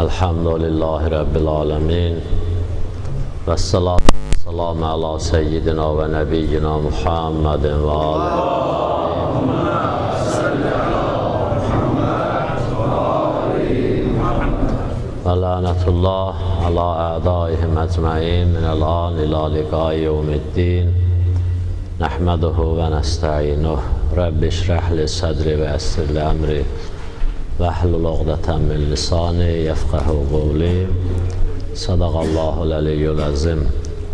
Elhamdülillahi Rabbil alemin. Vessalatu vesselamu ala seyyidina ve nebiyyina Muhammedin ve alihi. Ve lanetullah ala a'daihim ecmaîn minel an ila liqâi yevmiddin. Nehmeduhu ve nesta'inuhu. Rabbi şrah li sadri ve essir li emri. Vahlul uqdeten min lisani yefqahu qawli. Sadaqallahul aliyyul azim.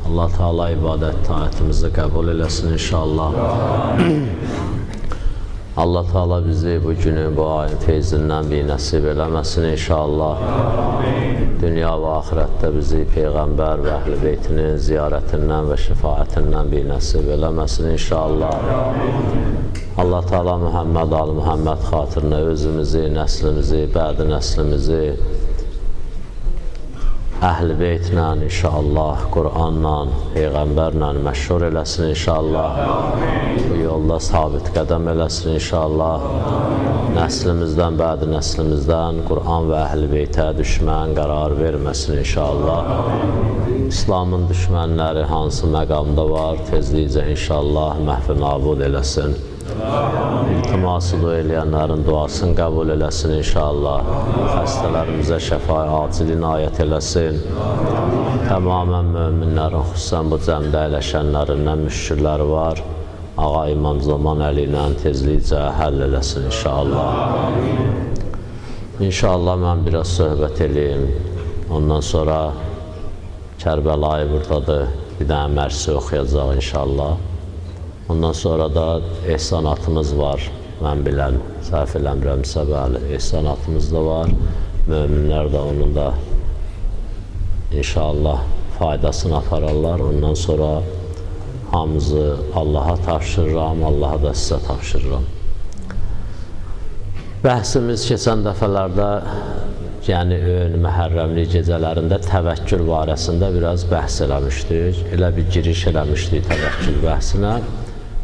Allah Teala ibadet taatimizi qəbul eləsin inşallah. Allah Teala bizi bu günü, bu ayın feyzindən bir nəsib eləməsin inşallah. Dünya və axirətdə bizi Peyğəmbər və Əhl-i Beytinin ziyarətindən və şifaətindən bir nəsib eləməsin inşallah. Allah Teala Muhammed al-Muhammed xatirinə özümüzü, nəslimizi, bədi nəslimizi Əhl-i Beytlə inşallah, Qur'anla, Peyğəmbərlə məşhur eləsin inşallah. Bu yolda sabit qədəm eləsin inşallah. Nəslimizdən, bədi nəslimizdən Qur'an və Əhl-i Beytə düşmən qərar verməsin inşallah. İslamın düşmənləri hansı məqamda var, tezlikcə inşallah məhv nabud eləsin. İltiması dua eləyənlərin duasını qəbul eləsin inşallah. Xəstələrimizə şəfa acil inayət eləsin. Təmamən möminlərin, xüsusən bu cəmdə əyləşənlərindən müşkülləri var. Ağa İmam Zaman Əli ilə tezlikcə həll eləsin inşallah. İnşallah mən biraz söhbət eləyim. Ondan sonra Kərbəlayı buradadır. Bir dənə mərsi oxuyacaq inşallah. Ondan sonra da ehsanatımız var, mən bilən, səhv eləmirəmsə, bəli, ehsanatımız da var. Möminlər də onun da inşallah faydasını apararlar. Ondan sonra hamımızı Allaha tapşırıram, Allaha da sizə tapşırıram. Bəhsimiz keçən dəfələrdə, yəni ön məhərrəmlik gecələrində təvəkkül barəsində biraz bəhs eləmişdik. Elə bir giriş eləmişdik təvəkkül bəhsinə.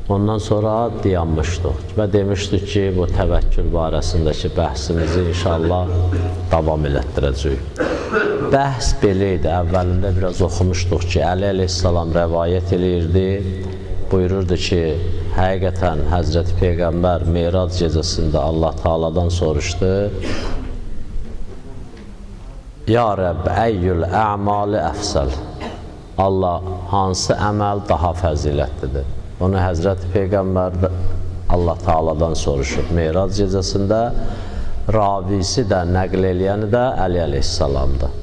Ondan sonra dayanmışdıq və demişdik ki, bu təvəkkül barəsindəki bəhsimizi inşallah davam elətdirəcəyik. Bəhs belə idi, əvvəlində biraz oxumuşduq ki, Əli əleyhissalam rəvayət eləyirdi, buyururdu ki, həqiqətən Həzrəti Peyğəmbər Meyrac gecəsində Allah Teala'dan soruşdu, Ya Rəbb, əyyül ə'mali əfsəl, Allah, hansı əməl daha fəzilətlidir? Onu Həzrəti Peyğəmbər Allah Teala'dan soruşub Meyrac gecəsində, ravisi də, nəql eləyəni də Əli əleyhissalamdır.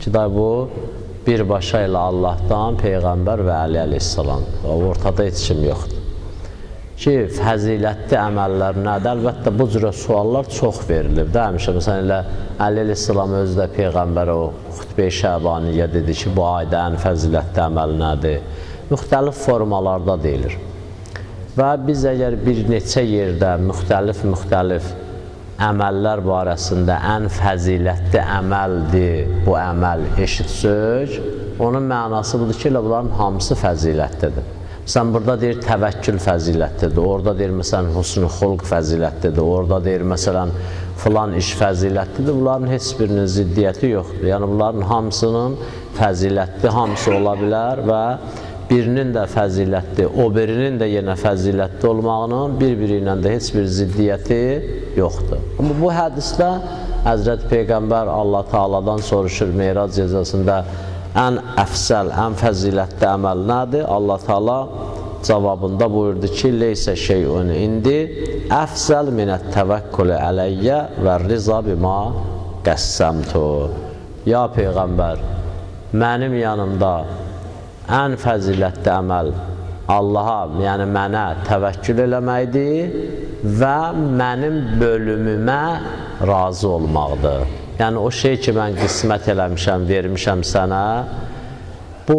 Ki da bu, birbaşa ilə Allahdan Peyğəmbər və Əli əleyhissalamdır. Ortada heç kim yoxdur. Ki, fəzilətli əməllər nədir? Əlbəttə, bu cürə suallar çox verilib. Həmişə, məsələn, elə Əli əleyhissalam özü də Peyğəmbərə o xütbə-i Şəbaniyyə dedi ki, bu ayda ən fəzilətli əməl nədir? Müxtəlif formalarda deyilir. Və biz əgər bir neçə yerdə müxtəlif əməllər barəsində ən fəzilətli əməldir, bu əməl eşitsək, onun mənası budur ki, bunların hamısı fəzilətlidir. Məsələn, burada deyir təvəkkül fəzilətlidir, orada deyir, məsələn, husn-ı xulq fəzilətlidir, orada deyir, məsələn, filan iş fəzilətlidir, bunların heç birinin ziddiyyəti yoxdur. Yəni, bunların hamısının fəzilətli, hamısı ola bilər və birinin də fəzilətli, o birinin də yenə fəzilətli olmağının bir-biri ilə də heç bir ziddiyyəti yoxdur. Amma bu hədisdə Həzrəti Peyğəmbər Allah Teala'dan soruşur Meyrac gecəsində ən əfsəl, ən fəzilətli əməl nədir? Allah Teala cavabında buyurdu ki, leysə şeyun indi əfsəl minət təvəkkülü ələyyə və riza bima qəssəmtu. Ya Peyğəmbər, mənim yanımda ən fəzilətli əməl Allaha, yəni mənə təvəkkül eləməkdir və mənim bölümümə razı olmaqdır. Yəni, o şey ki, mən qismət eləmişəm, vermişəm sənə, bu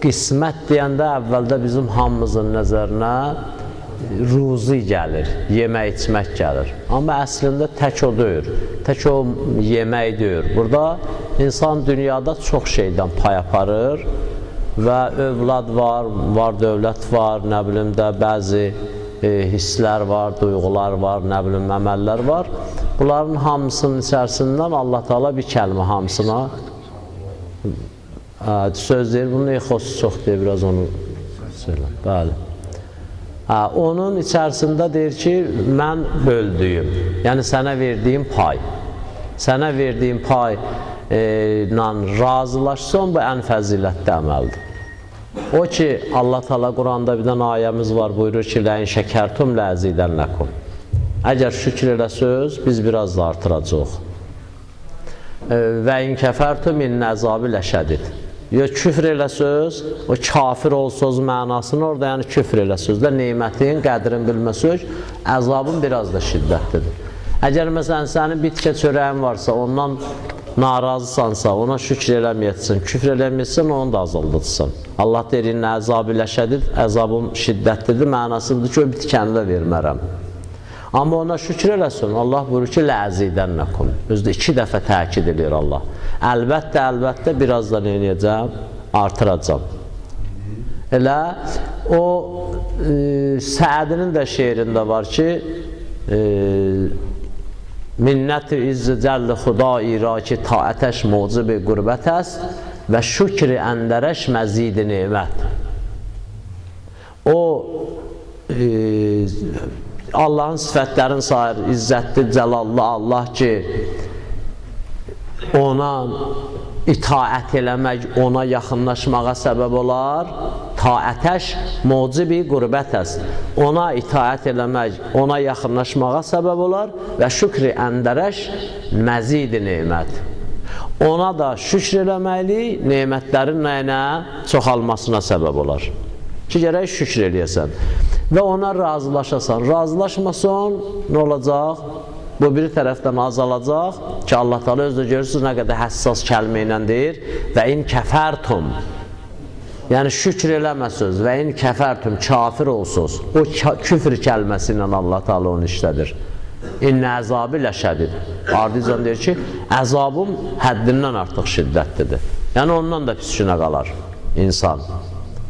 qismət deyəndə əvvəldə bizim hamımızın nəzərinə ruzi gəlir, yemək, içmək gəlir. Amma əslində tək o deyir, tək o yemək deyir. Burada insan dünyada çox şeydən pay aparır və övlad var, var dövlət var, nə bilim də bəzi hisslər var, duyğular var, nə bilim, əməllər var. Bunların hamısının içərisindən Allah Teala bir kəlmə hamısına söz deyir. Bunun exosu çox deyir, biraz onu söyləm. Bəli. Onun içərisində deyir ki, mən böldüyüm, yəni sənə verdiyim pay. Sənə verdiyim pay ilə razılaşsan, bu ən fəzilətli əməldir. O ki, Allah Teala Quranda bir dənə ayəmiz var, buyurur ki, ləin şəkərtum ləzidənləkum. Əgər şükür eləsöz, biz biraz da artıracaq. Və in kəfərtum in əzabı ləşədid. Küfr eləsöz, o kafir olsöz mənasını orada, yəni küfr eləsözdə nemətin, qədrin bilməsöz, əzabın biraz da şiddətlidir. Əgər məsələn, sənin bitkə çörəyin varsa, ondan narazısansa, ona şükür eləməyətsən, küfr eləməyətsən, onu da azaldırsan. Allah deyir, inə əzabı ləşədid, əzabım şiddətlidir, mənasıdır ki, o bitkəni də vermərəm. Amma ona şükür eləsin, Allah buyurur ki, ləzidənləkum. Özdə 2 dəfə təkid edir Allah. Əlbəttə, biraz da neyəcəm? Artıracam. Elə, o Səədinin də şeirində var ki, minnət-i izz-i cəlli xudai ra ki taətəş mucib-i qürbət əst və şükri əndərəş məzid-i nemət. O Allahın sifətlərin sayır, izzətli, cəlallı Allah ki, ona itaət eləmək, ona yaxınlaşmağa səbəb olar, taətəş mucibi qürbət əst. Ona itaət eləmək, ona yaxınlaşmağa səbəb olar və şükri əndərəş məzid-i nemət. Ona da şükr eləməkli, nemətlərin nəyinə çoxalmasına səbəb olar. Ki, gərək şükr eləyəsən və ona razılaşasan. Razılaşmasan, nə olacaq? Bu biri tərəfdən azalacaq ki, Allah Teala özdə görürsünüz nə qədər həssas kəlmə ilə deyir və in kəfərtum, yəni şükr eləməsiniz və in kəfərtum, kafir olsunuz. O küfr kəlməsi ilə Allah Teala onu işlədir. İnnə əzabı ləşədid. Ardıcan deyir ki, əzabım həddindən artıq şiddətlidir. Yəni ondan da pis günə qalar insan.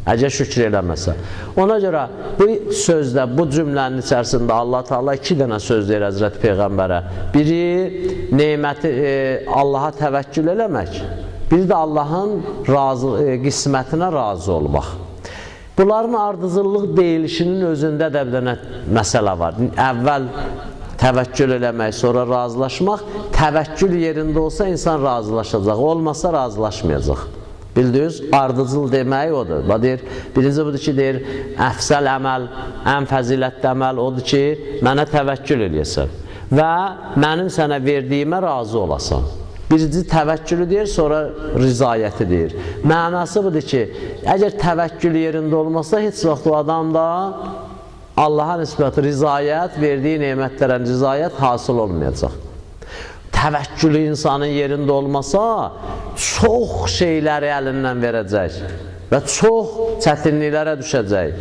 Əgər şükür eləməsə. Ona görə bu sözdə, bu cümlənin içərisində Allah Teala 2 dənə söz deyir Həzrəti Peyğəmbərə. Biri, neməti Allaha təvəkkül eləmək. Biri də Allahın qismətinə razı olmaq. Bunların ardıcıllıq deyilişinin özündə də bir dənə məsələ var. Əvvəl təvəkkül eləmək, sonra razılaşmaq. Təvəkkül yerində olsa insan razılaşacaq, olmasa razılaşmayacaq. Bildiniz, ardıcıl demək odur. Deyir, birinci budur ki, deyir, əfsəl əməl, ən fəzilətli əməl odur ki, mənə təvəkkül eləyəsən və mənim sənə verdiyimə razı olasan. Birinci təvəkkülü deyir, sonra rizayəti deyir. Mənası budur ki, əgər təvəkkül yerində olmasa, heç vaxt o adam da Allaha nisbət rizayət, verdiyi nemətlərə rizayət hasıl olmayacaq. Təvəkkülü insanın yerində olmasa, çox şeyləri əlindən verəcək və çox çətinliklərə düşəcək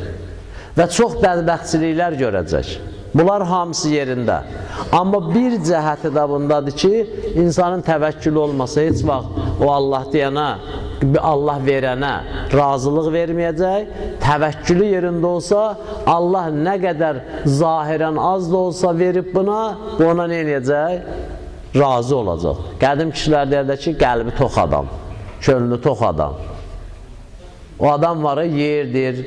və çox bədbəxtçiliklər görəcək. Bunlar hamısı yerində. Amma bir cəhəti də bundadır ki, insanın təvəkkülü olmasa, heç vaxt o Allah deyənə, Allah verənə razılıq verməyəcək. Təvəkkülü yerində olsa, Allah nə qədər zahirən az da olsa verib buna, ona nə eləyəcək? Razı olacaq. Qədim kişilər deyirlər ki, qəlbi tox adam, könlü tox adam. O adam var, yerdir,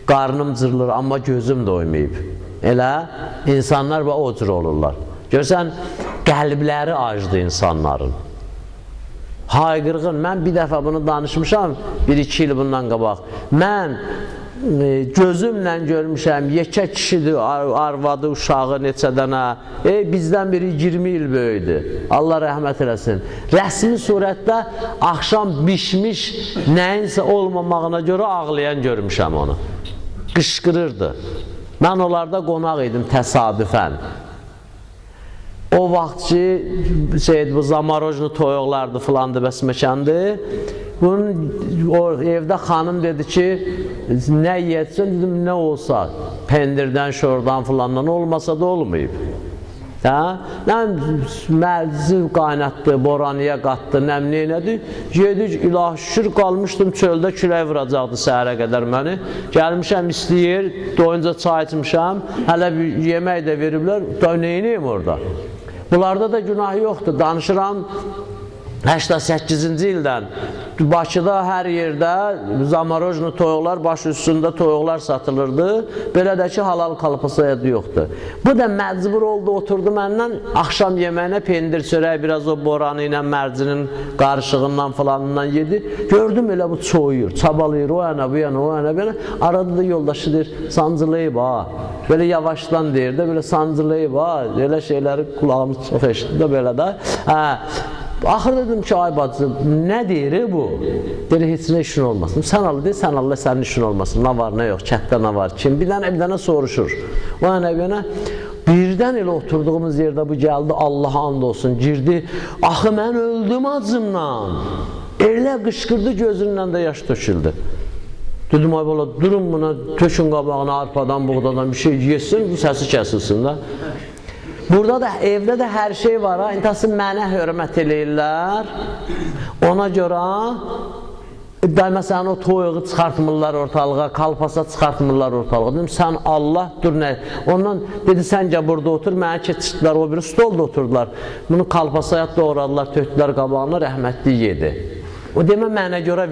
qarnım cırılır, amma gözüm doymayıb. Elə insanlar o cür olurlar. Görsən, qəlbləri acdı insanların. Hayqırğın, mən bir dəfə bunu danışmışam, 1-2 il bundan qabaq. Mən gözümlə görmüşəm, yekə kişidir, arvadı, uşağı neçə dənə, bizdən biri 20 il böyüdü, Allah rəhmət eləsin. Rəsmi surətdə axşam bişmiş nəyinsə olmamağına görə ağlayan görmüşəm onu. Qışqırırdı. Mən onlarda qonaq idim təsadüfən. O vaxt ki, bu zamarojlu toyuqlardı filandı, bəs məkandı. Evdə xanım dedi ki, nə yiyətsin, dedim, nə olsa, pendirdən, şordan filandan olmasa da olmayıb. Mərzi qaynatdı, boranıya qatdı, nəmli elədi. Yedik, ilah şükür qalmışdım çöldə, külək vuracaqdı səhərə qədər məni. Gəlmişəm istəyir, doyunca çay içmişəm, hələ bir yemək də veriblər, da neyniyim orada? Bunlarda da günah yoxdur, danışıram. 88-ci ildən Bakıda hər yerdə zamorojnu toyuqlar, baş üstündə toyuqlar satılırdı. Belə də ki, halal kalpasaya yoxdur. Bu da məcbur oldu, oturdu məndən, axşam yeməyinə pendir çörək, biraz o boranı ilə, mərcinin qarışığından falanından yedi. Gördüm elə bu çoğuyur, çabalayır, o yana, bu yana, o yana, bu yana. Arada da yoldaşı deyir, sancılayıb ha. Belə yavaşdan deyir də, belə sancılayıb ha. Elə şeyləri kulağımız çox eşitdi də belə də. Axır dedim ki, ay bacı, nə deyir bu? Deyir, heç nə işin olmasın. Sən Allah deyir, sən Allah, sənin işin olmasın. Nə var, nə yox, kətdə nə var, kim? Bir dənə soruşur. O yana, bir yana. Birdən elə oturduğumuz yerdə bu gəldi, Allaha and olsun, girdi. Axı, mən öldüm acımdan. Elə qışqırdı, gözündən də yaş töküldü. Dedim, ay bala, durun buna, tökün qabağına, arpadan, buğdadan bir şey yesin, bu səsi kəsilsin də. Burada da, evdə də hər şey var ha, intası mənə hörmət eləyirlər. Ona görə, məsələn, o toyuğu çıxartmırlar ortalığa, kalpasa çıxartmırlar ortalığa. Dedim, sən Allah, dur nə? Ondan dedi, səncə burada otur, mənə keçirtdilər, o biri stolda oturdular. Bunu kalpasaya doğradılar, tökdülər qabağına, rəhmətli yedi. O demə mənə görə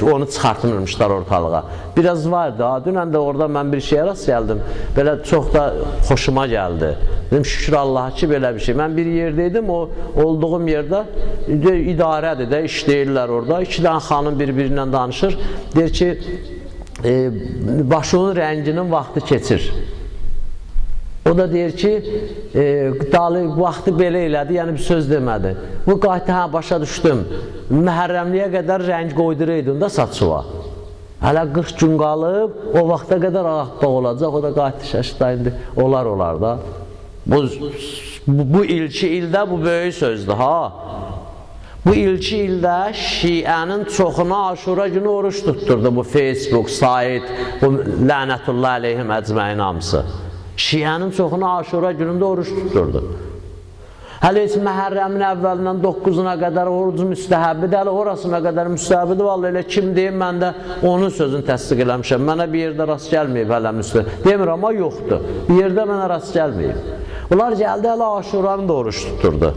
onu çıxartmırmışlar ortalığa. Biraz vardı, dünən də orada mən bir şeyə rast gəldim. Belə çox da xoşuma gəldi. Dedim, şükür Allaha ki, belə bir şey. Mən bir yerdeydim, o olduğum yerdə idarədir də, işləyirlər orada. İki dənə xanım bir-birindən danışır. Deyir ki, başının rənginin vaxtı keçir. O da deyir ki, vaxtı belə elədi, yəni bir söz demədi. Bu qayıtdı, hə, başa düşdüm. Məhərrəmliyə qədər rəng qoyduraydın da saçıva. Hələ 40 gün qalıb, o vaxta qədər ağappaq olacaq, o da qayıtdı şaşda indi. Olar da. Bu ilki ildə bu böyük sözdür, ha. Bu ilki ildə Şiənin çoxuna Aşura günü oruç tutturdu bu Facebook, sayt, bu lənətullah aleyhim əcməin hamısı. Şiənin çoxuna Aşura günündə oruç tutturdu. Hələ heç Məhərrəmin əvvəlindən 9-una qədər oruc müstəhəbbidir, hələ orasına qədər müstəhəbbidir. Vallahi elə kim deyim, mən də onun sözünü təsdiq eləmişəm. Mənə bir yerdə rast gəlməyib hələ müstəhəbbidir. Demir, amma yoxdur. Bir yerdə mənə rast gəlməyib. Onlar gəldi, hələ Aşuranı da oruç tutturdu.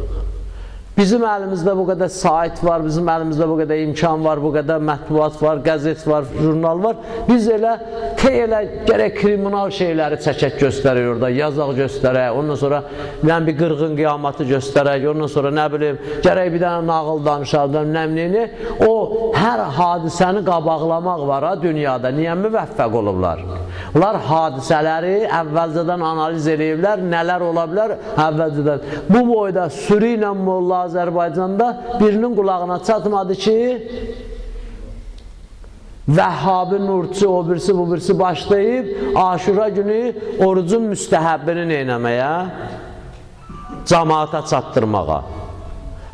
Bizim əlimizdə bu qədər sayt var, bizim əlimizdə bu qədər imkan var, bu qədər mətbuat var, qəzet var, jurnal var. Biz elə gərək kriminal şeyləri çəkək göstərir orada, yazaq göstərək, ondan sonra mən bir qırğın qiyamatı göstərək, ondan sonra nə bilim, gərək bir dənə nağıl danışardım, nəmliyini. O, hər hadisəni qabaqlamaq var ha dünyada. Niyə müvəffəq olublar? Onlar hadisələri əvvəlcədən analiz ediblər, nələr ola bilər əvvəlcədən. Bu boyda sürü ilə molla Azərbaycanda birinin qulağına çatmadı ki, Vəhhabi, Nurçu, o birisi, bu birisi başlayıb Aşura günü orucun müstəhəbbini neynəməyə, cəmaata çatdırmağa.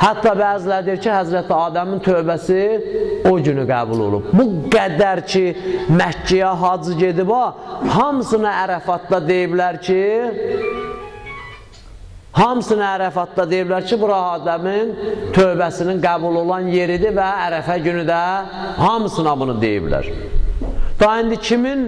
Hətta bəziləri deyir ki, Həzrəti Adəmin tövbəsi o günü qəbul olub. Bu qədər ki, Məkkəyə hacı gedib, hamısına Ərəfatda deyiblər ki, bura Adəmin tövbəsinin qəbul olan yeridir və Ərəfə günü də hamısına bunu deyiblər. Daha indi kimin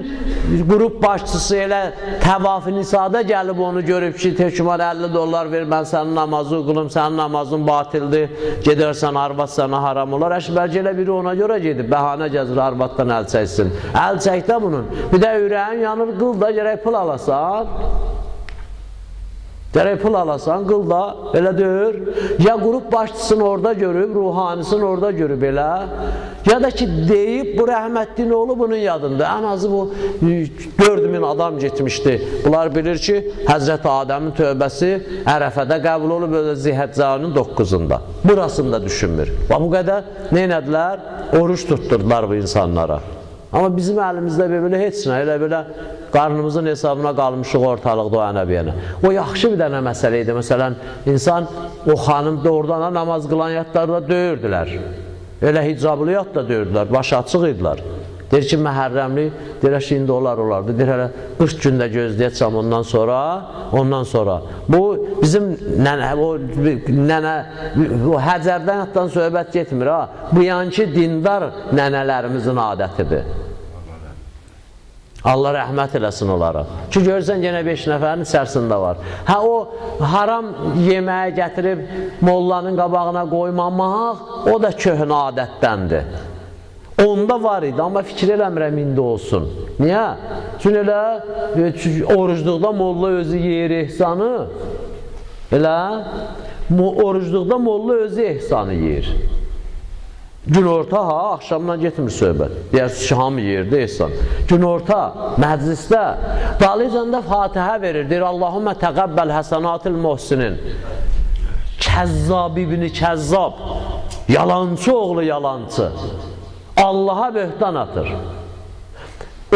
qrup başçısı elə təvaf-ı nisada gəlib onu görüb ki, tökümar $50 ver, mən sənin namazı qılım, sənin namazın batildir, gedərsən arvad sənə haram olar. Bəlkə elə biri ona görə gedib, bəhanə gəzir, arvaddan əl çəksin. Əl çəkdə bunun. Bir də ürəyin yanır, qıl da gərək pul alasan. Gərək pul alasan, qıl da, elə deyir. Ya qrup başçısını orada görüb, ruhanisini orada görüb elə. Ya da ki, deyib, bu rəhmətli oğlu bunun yadında. Ən azı bu 4000 adam getmişdi. Bunlar bilir ki, Həzrəti Adəmin tövbəsi Ərəfədə qəbul olub, Zilhəccənin 9-unda. Burasını da düşünmür. Bu qədər neynədilər? Oruç tutturdular bu insanlara. Amma bizim əlimizdə belə heç nə, elə belə qarnımızın hesabına qalmışıq ortalıqda o ənəbiyənə. O yaxşı bir dənə məsələ idi. Məsələn, insan o xanım doğrudan namaz qılan yatlarda döyürdülər. Elə hicablı yat da döyürdülər, başı açıq idilər. Deyir ki, məhərrəmlik, deyir ki, indi olardı. Deyir, 40 gündə gözləyəcəm ondan sonra. Bu, bizim nənə, o Həcərdən hətta söhbət getmir, ha. Bu yanki dindar nənələrimizin adətidir. Allah rəhmət eləsin onlara. Ki, görürsən, yenə 5 nəfərin içərisində var. Hə, o haram yeməyə gətirib mollanın qabağına qoymamaq, o da köhnə adətdəndir. Onda var idi, amma fikir eləmirəm indi olsun. Niyə? Çünki elə orucluqda molla özü yeyir ehsanı. Elə orucluqda molla özü ehsanı yeyir. Günorta, axşamdan getmir söhbət. Deyərsiniz ki, hamı yerdə ehsan. Günorta, məclisdə, dalıcanda Fatihə verir. Deyir, Allahümmə təqəbbəl həsənatil muhsinin. Kəzzab ibn Kəzzab, yalancı oğlu yalancı. Allaha böhtan atır.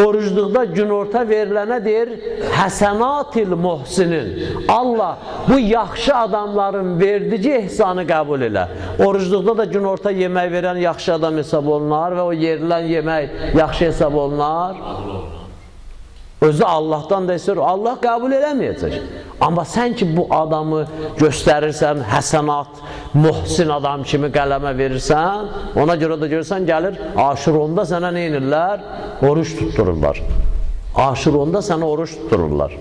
Orucluqda günorta verilənə deyir, həsənatil muhsinin. Allah bu yaxşı adamların verdici ehsanı qəbul elə. Orucluqda da günorta yemək verən yaxşı adam hesab olunar və o yerilən yemək yaxşı hesab olunar. Özü Allahdan da istəyir, Allah qəbul eləməyəcək. Amma sən ki, bu adamı göstərirsən, həsənat, muhsin adam kimi qələmə verirsən, ona görə də görürsən, gəlir, aşuronda sənə nə inirlər? Oruç tuttururlar. Aşuronda sənə oruç tuttururlar.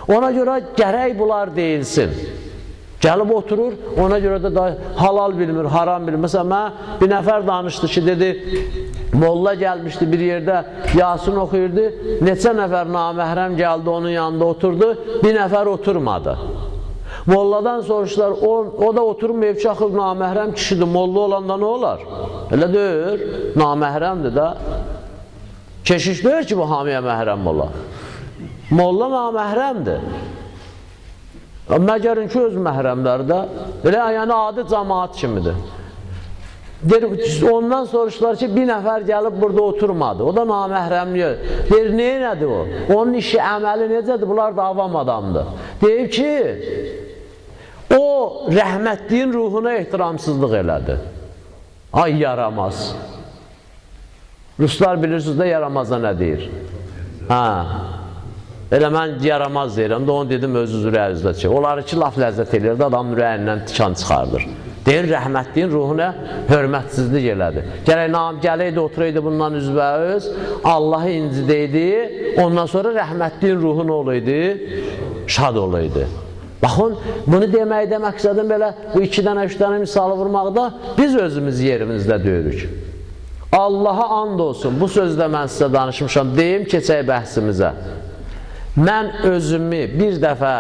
Ona görə gərək bunlar deyilsin. Gəlib oturur, ona görə də halal bilmir, haram bilmir. Məsələn, mən bir nəfər danışdı ki, dedi, molla gəlmişdi bir yerdə, Yasin oxuyurdu, neçə nəfər naməhrəm gəldi, onun yanında oturdu, bir nəfər oturmadı. Molladan soruşdular, o da oturmayıb ki, axı naməhrəm kişidir, molla olanda nə olar? Elə deyir, naməhrəmdir də. Keşiş deyir ki, bu hamiyə məhrəm olar. Molla naməhrəmdir. Məgərin ki, öz məhrəmləri də, elə yəni adi cəmaat kimidir. Ondan soruşdular ki, bir nəfər gəlib burada oturmadı, o da naməhrəmliyor. Deyir, neynədir o? Onun işi, əməli necədir? Bunlar da avam adamdır. Deyib ki, o rəhmətliyin ruhuna ehtiramsızlıq elədi. Ay, yaramaz. Ruslar bilirsiniz də yaramaza nə deyir? Hə. Elə mən yaramaz deyirəm də onu dedim öz ürəyinizdə ki, onları ki, laf ləzzət edirdi, adamın ürəyindən tikan çıxardır. Deyir, rəhmətliyin ruhuna hörmətsizlik elədi. Gələydi, oturaydı bundan üzbəüz, Allahı incidəydi, ondan sonra rəhmətliyin ruhu nə olaydı? Şad olaydı. Baxın, bunu deməkdə məqsədim belə, bu 2 dənə, 3 dənə misalı vurmaqda biz özümüz yerimizdə döyürük. Allaha and olsun, bu sözdə mən sizə danışmışam, deyim, keçək bəhsimizə. Mən özümü bir dəfə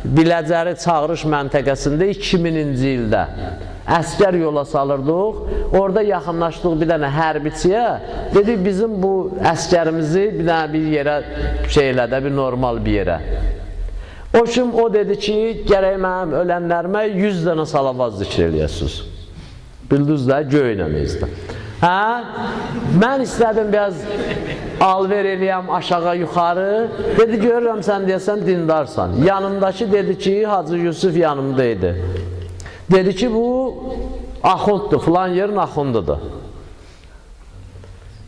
Biləcəri çağırış məntəqəsində 2000-ci ildə əskər yola salırdıq, orada yaxınlaşdıq bir dənə hərbiçiyə, dedi bizim bu əskərimizi bir yerə şeylədə, bir normal bir yerə. O kim o dedi ki, gərək mənim ölənlərimə 100 dənə salavat zikr eləyəsiniz. Bildiniz də, göynəmizdə. Hə? Mən istədim biraz alver eləyəm aşağı yuxarı. Dedi, görürəm sən deyəsən dindarsan. Yanımdakı dedi ki, Hacı Yusuf yanımdaydı. Dedi ki, bu axunddur, filan yerin axundudur.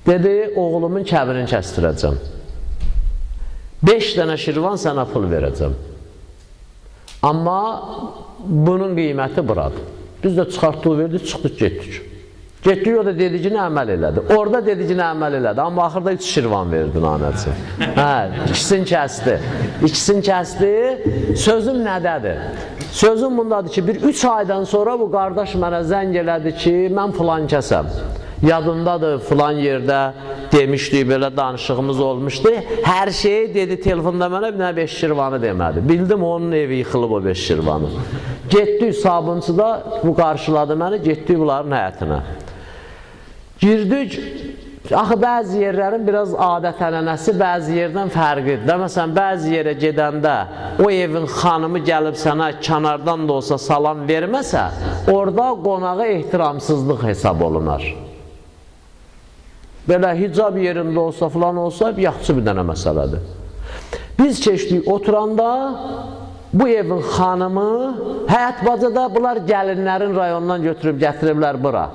Dedi, oğlumun kəbirini kəstirəcəm. 5 dənə şirvan sənə pul verəcəm. Amma bunun qiyməti buradır. Biz də çıxartdıq, verdik, çıxdıq, getdik. Getdik, o da dedicini əməl elədi. Orada dedicini əməl elədi. Amma axırda 3 şirvan verdi naməsi. İkisini kəsdi. İkisini kəsdi. Sözüm nədədir? Sözüm bundadır ki, bir 3 aydan sonra bu qardaş mənə zəng elədi ki, mən filan kəsəm. Yadımdadır, filan yerdə demişdik, belə danışığımız olmuşdu. Hər şeyi dedi, telefonda mənə bir 5 şirvanı demədi. Bildim, onun evi yıxılıb o 5 şirvanı. Getdik, sabunçuda bu qarşıladı məni, getdik bunların həyətinə. Girdik, axı bəzi yerlərin biraz adət-ənənəsi bəzi yerdən fərqlidir. Məsələn, bəzi yerə gedəndə o evin xanımı gəlib sənə kənardan da olsa salam verməsə, orada qonağa ehtiramsızlıq hesab olunar. Belə hicab yerində olsa, filan olsa, yaxşı bir dənə məsələdir. Biz keçdik, oturanda bu evin xanımı, həyat bacada bunlar gəlinlərin rayonundan götürüb gətiriblər bura.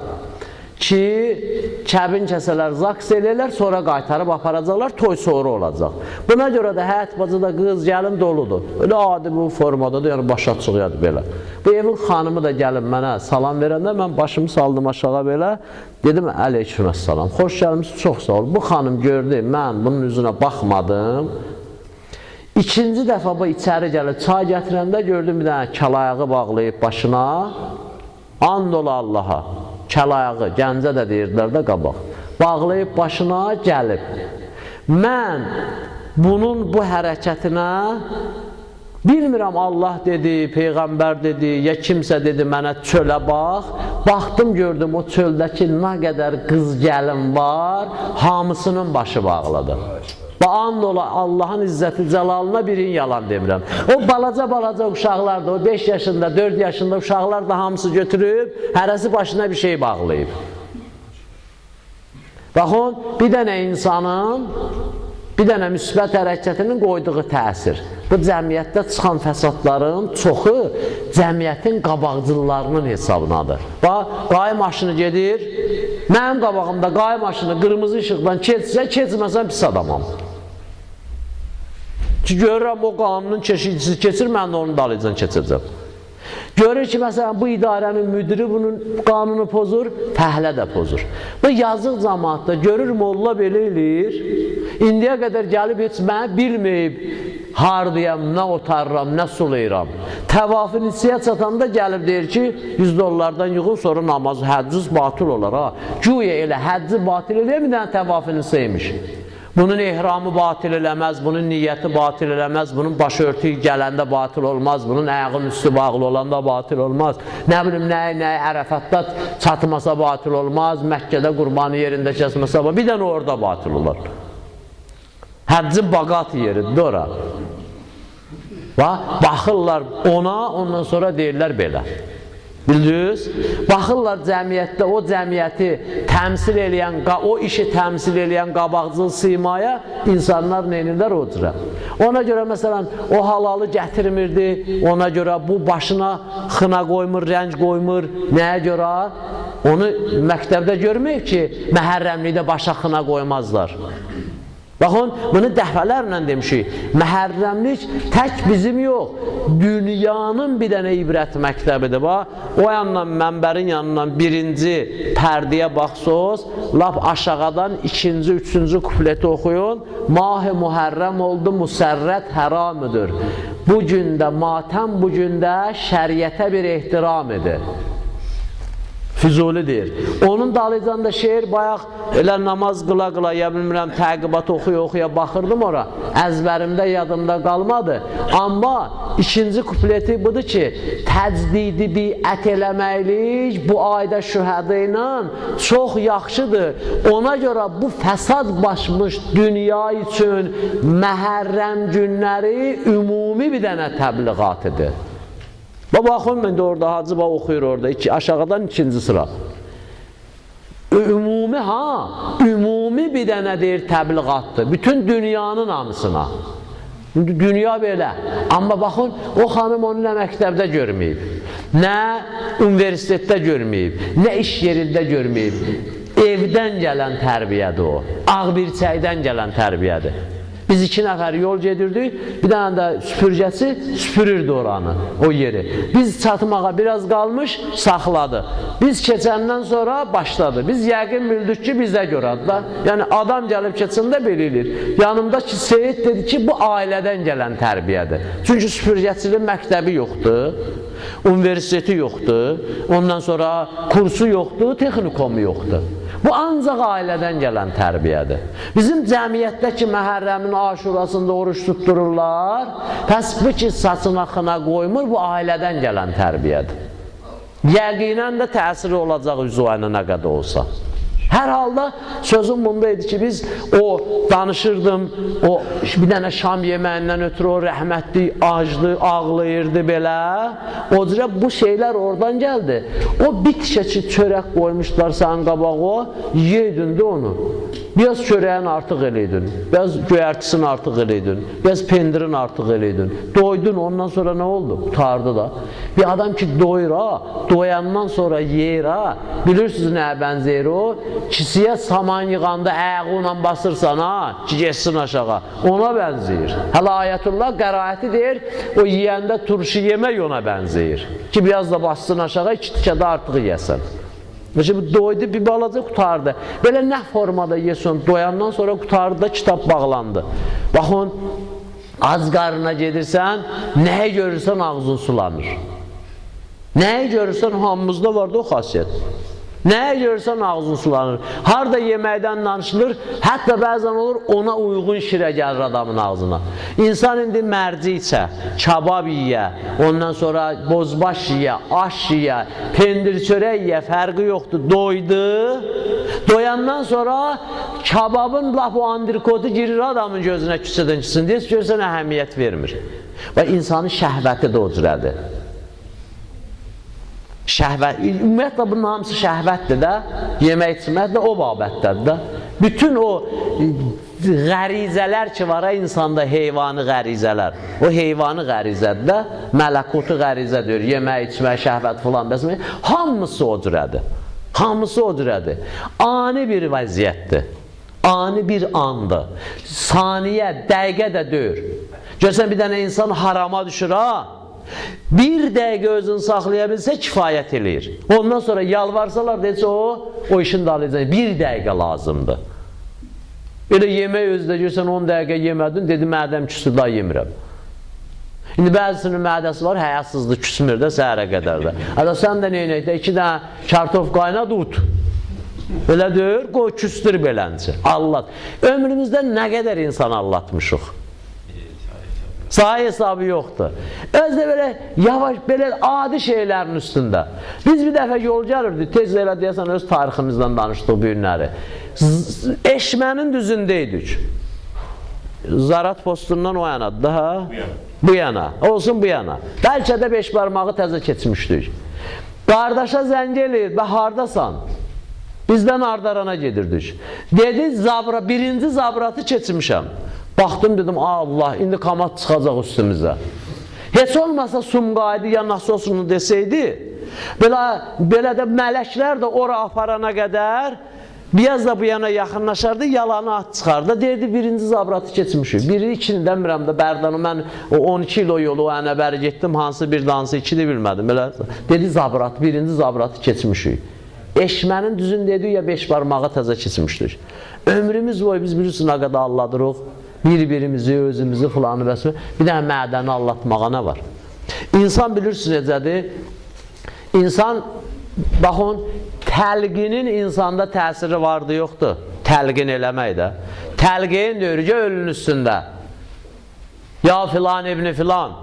ki, kəbin kəsələr, zaks eləyərlər, sonra qaytarıb aparacaqlar, toy sonra olacaq. Buna görə də həyat bacıda qız, gəlin doludur. Öyle adi bu formadadır, yəni baş açıq belə. Bu evin xanımı da gəlin mənə salam verəndə, mən başımı saldım aşağı belə, dedim, əleyhissalam, xoş gəlmişsiniz, çox sağ ol. Bu xanım gördü, mən bunun üzünə baxmadım. İkinci dəfə bu içəri gəlib, çay gətirəndə gördüm, bir dənə kəlayağı bağlayıb başına, and ola Allaha. Kəlayağı, gəncə də deyirdilər də qabaq. Bağlayıb başına gəlib. Mən bunun bu hərəkətinə bilmirəm Allah dedi, Peyğəmbər dedi, ya kimsə dedi mənə çölə bax. Baxdım, gördüm o çöldəki nə qədər qız gəlin var, hamısının başı bağlıdır. Və and ola Allahın izzəti cəlalına birin yalan demirəm. O balaca uşaqlar da, o 5 yaşında, 4 yaşında uşaqlar da hamısı götürüb, hərəsi başına bir şey bağlayıb. Baxın, bir dənə insanın, bir dənə müsbət hərəkətinin qoyduğu təsir. Bu cəmiyyətdə çıxan fəsadların çoxu cəmiyyətin qabaqcıllarının hesabınadır. Bax, qay maşını gedir, mənim qabağımda qay maşını qırmızı işıqdan keçsə, keçməsən pis adamam. Ki, görürəm o qanunun keşikçisi keçir, mən də onun dalıcan keçəcəm. Görür ki, məsələn, bu idarənin müdiri bunun qanunu pozur, fəhlə də pozur. Bu yazıq cəmaatda görür, molla belə eləyir, indiyə qədər gəlib heç mənə bilməyib, hardayam, nə otarıram, nə sulayıram. Təvafın hissəyə çatanda gəlib deyir ki, $100 yığın, sonra namazı, hədciz batıl olar. Güya elə hədci batıl eləyə bir dənə təvafın hissəymiş. Bunun ehramı batil eləməz, bunun niyyəti batil eləməz, bunun başörtüyü gələndə batil olmaz, bunun ayağın üstü bağlı olanda batil olmaz, nə bilim nəyi Ərəfatda çatmasa batil olmaz, Məkkədə qurbanı yerində kəsməsə, bir dənə orada batil olar. Həccin baqat yeridir ora. Baxırlar ona, ondan sonra deyirlər belə. Bildiniz? Baxırlar cəmiyyətdə o cəmiyyəti təmsil eləyən, o işi təmsil eləyən qabaqcıl simaya insanlar neynirlər o cürə. Ona görə məsələn o halalı gətirmirdi, ona görə bu başına xına qoymur, rəng qoymur, nəyə görə? Onu məktəbdə görməyib ki, məhərrəmlikdə başa xına qoymazlar. Baxın, bunu dəfələrlə demişik, məhərrəmlik tək bizim yox, dünyanın bir dənə ibrət məktəbidir. O yandan, mənbərin yanından birinci pərdiyə baxsınız, lap aşağıdan ikinci, üçüncü kupleti oxuyun, Mah-ı Muhərrəm oldu, musərrət həramıdır. Bu gündə, matəm bu gündə şəriətə bir ehtiram edir. Füzuli deyir. Onun dalıcanda şeir bayaq elə namaz qıla-qıla, ya bilmirəm, təqibat oxuya-oxuya baxırdım ora. Əzbərimdə, yadımda qalmadı. Amma ikinci kupleti budur ki, təcdidi biət eləməklik bu ayda şühədə ilə çox yaxşıdır. Ona görə bu fəsad başmış dünya üçün məhərrəm günləri ümumi bir dənə təbliğatıdır. Baxın, mən də orada Hacı oxuyur orada, aşağıdan ikinci sıra. Ümumi bir dənə deyir təbliğatdır, bütün dünyanın hamısına. Dünya belə. Amma baxın, o xanım onu nə məktəbdə görməyib, nə universitetdə görməyib, nə iş yerində görməyib. Evdən gələn tərbiyədir o, ağbirçəkdən gələn tərbiyədir. Biz 2 nəfər yol gedirdik, bir dənə də süpürgəsi süpürürdü oranı, o yeri. Biz çatmağa biraz qalmış, saxladı. Biz keçəndən sonra başladı. Biz yəqin bildik ki, bizə görədir da. Yəni, adam gəlib keçəndə belə edir. Yanımdakı Seyid dedi ki, bu ailədən gələn tərbiyədir. Çünki süpürgəçinin məktəbi yoxdur, universiteti yoxdur, ondan sonra kursu yoxdur, texnikomu yoxdur. Bu ancaq ailədən gələn tərbiyədir. Bizim cəmiyyətdəki məhərrəmin aşurasında oruç tutdururlar, pəs bu ki, saçına xına qoymur, bu ailədən gələn tərbiyədir. Yəqinən də təsiri olacaq üzvayına nə qədər olsa. Hər halda sözüm bunda idi ki, biz o danışırdım, o bir dənə şam yeməyindən ötürü o rəhmətli acdı, ağlayırdı belə. O cürə bu şeylər oradan gəldi. O bir tikəçi çörək qoymuşlar sənin qabağa, yeydin də onu. Biraz çörəyin artıq eləydin, biraz göyərtisini artıq eləydin, biraz pendirin artıq eləydin. Doydun, ondan sonra nə oldu? Qutardı da. Bir adam ki doyur ha, doyandan sonra yer ha, bilirsiniz nəyə bənzəyir o? Kisiyə saman yığanda ayağıyla basırsan ha, ki geçsin aşağı. Ona bənzəyir. Hələ Ayətullah qəraəti deyir, o yiyəndə turşu yemək ona bənzəyir. Ki biraz da bassın aşağı, 2 tikədə artıq yəsən. Mesela doydu, bir balaca qutardı. Belə nə formada yesin, doyandan sonra qutardı da kitab bağlandı. Baxın, az qarına gedirsən, nəyi görürsən ağzın sulanır. Nəyi görürsən, hamımızda vardı o xasiyyət. Nəyə görürsən ağzın sulanır. Harada yeməkdən danışılır, hətta bəzən olur ona uyğun şirə gəlir adamın ağzına. İnsan indi mərci içə, kabab yiyə, ondan sonra bozbaş yiyə, aş yiyə, pendir çörək yiyə, fərqi yoxdur, doydu. Doyandan sonra kababın laf o andirikotu girir adamın gözünə küçədən küçsün deyə görsən əhəmiyyət vermir. Və insanın şəhvəti də o cürədir. Şəhvət, ümumiyyətlə bunun hamısı şəhvətdir də, yemək içmək də o babətdədir də. Bütün o qərizələr ki var insanda, heyvani qərizələr, o heyvani qərizədir də, mələkutu qərizə deyir, yemək içmək, şəhvət filan bəsmək, hamısı o cürədir. Hamısı o cürədir. Ani bir vəziyyətdir, ani bir andır, saniyə, dəqiqə də deyir. Görsən bir dənə insan harama düşür ha, bir dəqiqə özünü saxlaya bilsə kifayət eləyir. Ondan sonra yalvarsalar deyəcək o işin dalıcaq. Bir dəqiqə lazımdır. Elə yemək özdə görsən 10 dəqiqə yemədin, dedi mədəm küsür da yemirəm. İndi bəzisinin mədəsi var, həyasızdır, küsmür də səhərə qədər də. Hətta sən də neynəkdə 2 dənə kartof qaynad ut. Belə deyir, qoy küstür beləncə. Allah. Ömrümüzdə nə qədər insan allatmışıq. Sayı hesabı yoxdur. Özdə belə yavaş, belə adi şeylərin üstündə. Biz bir dəfə yol gəlirdik, tez elə deyəsən öz tariximizdən danışdıq bu günləri. Eşmənin düzündəydik. Zarat postundan o yanadır da, bu yana, olsun bu yana. Bəlkə də 5 barmağı təzə keçmişdik. Qardaşa zəng eləyir, bə hardasan? Bizdən Ardarana gedirdik. Dedi, birinci zabratı keçmişəm. Baxdım dedim, Allah, indi qamat çıxacaq üstümüzə. Heç olmasa Sumqaydı ya Nasosunu desəydi, belə də mələklər də ora aparana qədər, biraz da bu yana yaxınlaşardı, yalanı at çıxardı. Deyirdi, birinci zabratı keçmişik. Biri, ikini dəmirəm də Bərdanı, mən 12 il o yolu ənəbəri getdim, hansı bir dansı, iki də bilmədim. Dedi, birinci zabratı keçmişik. Eşmənin düzün dedi ya 5 barmağı təzə keçmişdik. Ömrümüz boyu biz bilirsiniz nə qədər alladırıq. Bir-birimizi, özümüzü filanı bəs bir dənə mədəni allatmağa nə var? İnsan bilirsiniz necədir? İnsan, baxın, təlqinin insanda təsiri vardı, yoxdur. Təlqin eləmək də. Təlqin deyir ki, ölün üstündə. Ya filan ibn filan,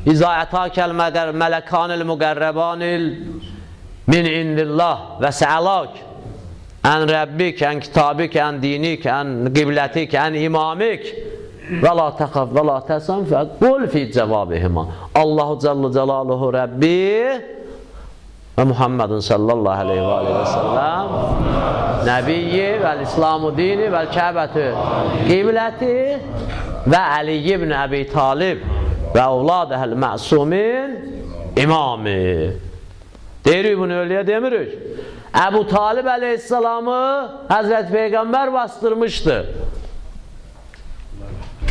İzayətəkəl mələkanil müqərrəbanil min indillah və səəlak ən rəbbik, ən kitabik, ən dinik, ən qiblətik, ən imamik və la təxaf və la təsən fəqul fi cəvabihima Allahu Cəllə Cəlaluhu Rəbbi və Muhammedun sallallahu aleyhi və səlləm Nəbiyyi vəl-İslamu dini vəl-Kəbətü qibləti və Əli ibn Əbi Talib və evladəhəl məsumin imami. Deyirik bunu öyleye demirik. Əbu Talib əleyhissalamı Həzrət Peyğəmbər bastırmışdı.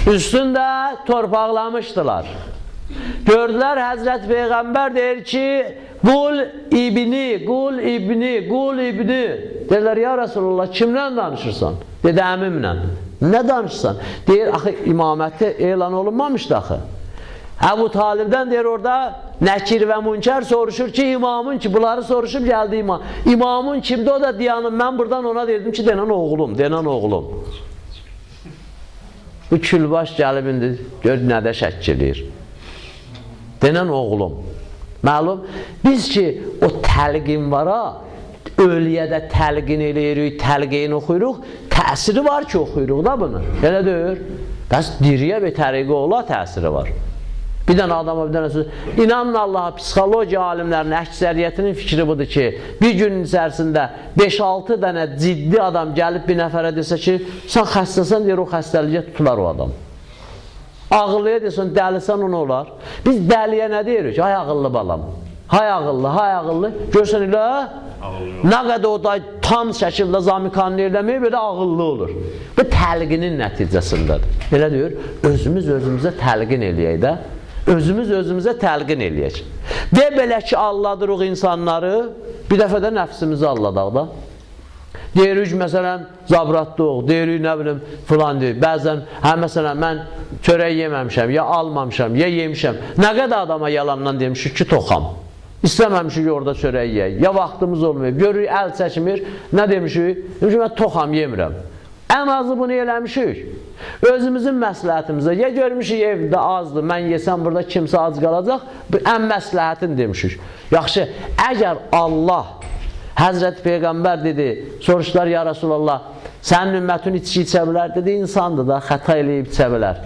Üstündə torpaqlamışdılar. Gördülər Həzrət Peyğəmbər deyir ki, qul ibni, qul ibni, qul ibni. Deyirlər, ya Resulullah, kimlə danışırsan? Dedi, əmimlə. Nə danışırsan? Deyir, axı imaməti elan olunmamışdı axı. Əbu Talibdən deyir orada Nəkir və Münkər soruşur ki, imamın ki, bunları soruşub gəldi imam. İmamın kimdir o da diyanım, mən buradan ona dedim ki, denən oğlum, denən oğlum. Bu külbaş gəlib indi, gör nədə şəkilləyir. Denən oğlum. Məlum, biz ki, o təlqin var ha, ölüyə də təlqin eləyirik, təlqin oxuyuruq, təsiri var ki, oxuyuruq da bunu. Elə deyir. Bəs diriyə bir təriqə ola təsiri var. Bir dənə adama bir dənə söz. İnanın Allaha, psixologiya alimlərinin əksəriyyətinin fikri budur ki, bir günün içərisində 5-6 dənə ciddi adam gəlib bir nəfərə desə ki, sən xəstəsən deyir, o xəstəliyə tutular o adam. Ağıllıya desən, dəlisən onu olar. Biz dəliyə nə deyirik? Hay ağıllı balam. Hay ağıllı, hay ağıllı. Görsən elə, nə qədər o da tam şəkildə zamikanlı eləmək belə ağıllı olur. Bu təlqinin nəticəsindədir. Elə deyir, özümüz özümüzə təlqin eləyək də. Özümüz özümüzə təlqin eləyək. Və belə ki, alladırıq insanları, bir dəfə də nəfsimizi alladaq da. Deyirik, məsələn, zabratdıq, deyirik, nə bilim, filan deyir. Bəzən, məsələn, mən çörək yeməmişəm, ya almamışam, ya yemişəm. Nə qədər adama yalandan demişik ki, toxam. İstəməmişik orada çörək yeyək, ya vaxtımız olmayıb, görürük, əl çəkmir, nə demişik? Demişik, mən toxam, yemirəm. Ən azı bunu eləmişik. Özümüzün məsləhətimizə, ya görmüşük evdə azdır, mən yesəm burada kimsə az qalacaq, ən məsləhətin demişik. Yaxşı, əgər Allah, Həzrəti Peyğəmbər dedi, soruşdular, ya Rasulallah, sənin ümmətin içki içə bilər, dedi, insandır da, xəta eləyib içə bilər.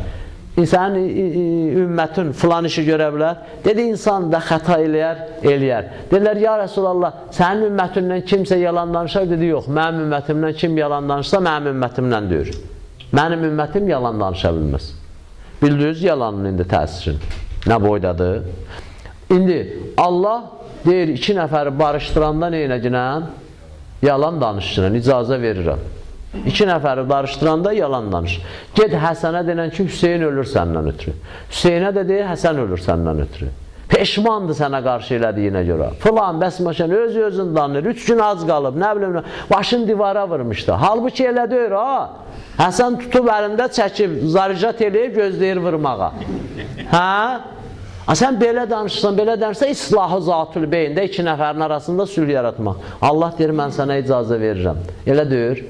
Sənin ümmətin filan işi görə bilər, dedi, insan da xəta eləyər. Dedilər, ya Rasulallah, sənin ümmətindən kimsə yalan danışar, dedi, yox, mənim ümmətimdən kim yalan danışsa, mənim ümmətimdən deyir. Mənim ümmətim yalan danışa bilməz. Bildiniz yalanın indi təsirin, nə boydadır? İndi Allah deyir, 2 nəfəri barışdıranda neynəcəkən? Yalan danışçına, icazə verirəm. 2 nəfəri barışdıranda yalan danış. Ged Həsənə denən ki, Hüseyin ölür səndən ötürü. Hüseynə də deyir, Həsən ölür səndən ötürü. Peşmandır sənə qarşı elədiyinə görə. Filan, bəsmaşan, özün danır, 3 gün az qalıb, nə bilim, başın divara vurmuşdu. Halbuki elə deyir, ha? Həsən tutub əlində çəkib, zaricat eləyib, gözləyir vurmağa. Hə? Sən belə danışırsan, islahı zatül beyində 2 nəfərin arasında sülh yaratmaq. Allah deyir, mən sənə icazə verirəm. Elə deyir.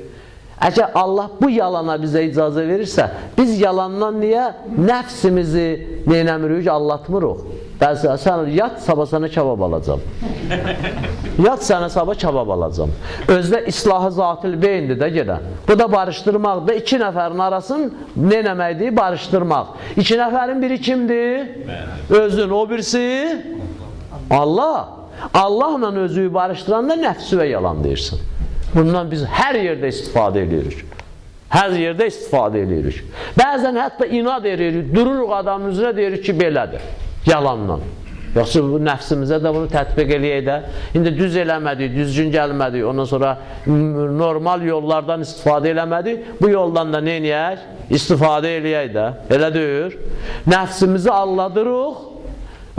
Əgər Allah bu yalana bizə icazə verirsə, biz yalandan niyə nəfsimizi neynəmirik, allatmırıq? Sən yat, sabah sənə kebab alacam. Yat, sənə sabah kebab alacam. Özdə islahı zatül beyindir də gedən. Bu da barışdırmaqdır. 2 nəfərin arasını neynəməkdir? Barışdırmaq. 2 nəfərin biri kimdir? Özün, o birisi Allah. Allahla özüyü barışdıranda nəfsü və yalan deyirsin. Bundan biz hər yerdə istifadə edirik. Hər yerdə istifadə edirik. Bəzən hətta inad edirik, dururuq adamın üzrə deyirik ki, belədir. Yalandan. Yoxsa bu nəfsimizə də bunu tətbiq eləyək də. İndi düz eləmədik, düzgün gəlmədik, ondan sonra normal yollardan istifadə eləmədik. Bu yoldan da neynəyək? İstifadə eləyək də. Elə deyir. Nəfsimizi alladırıq.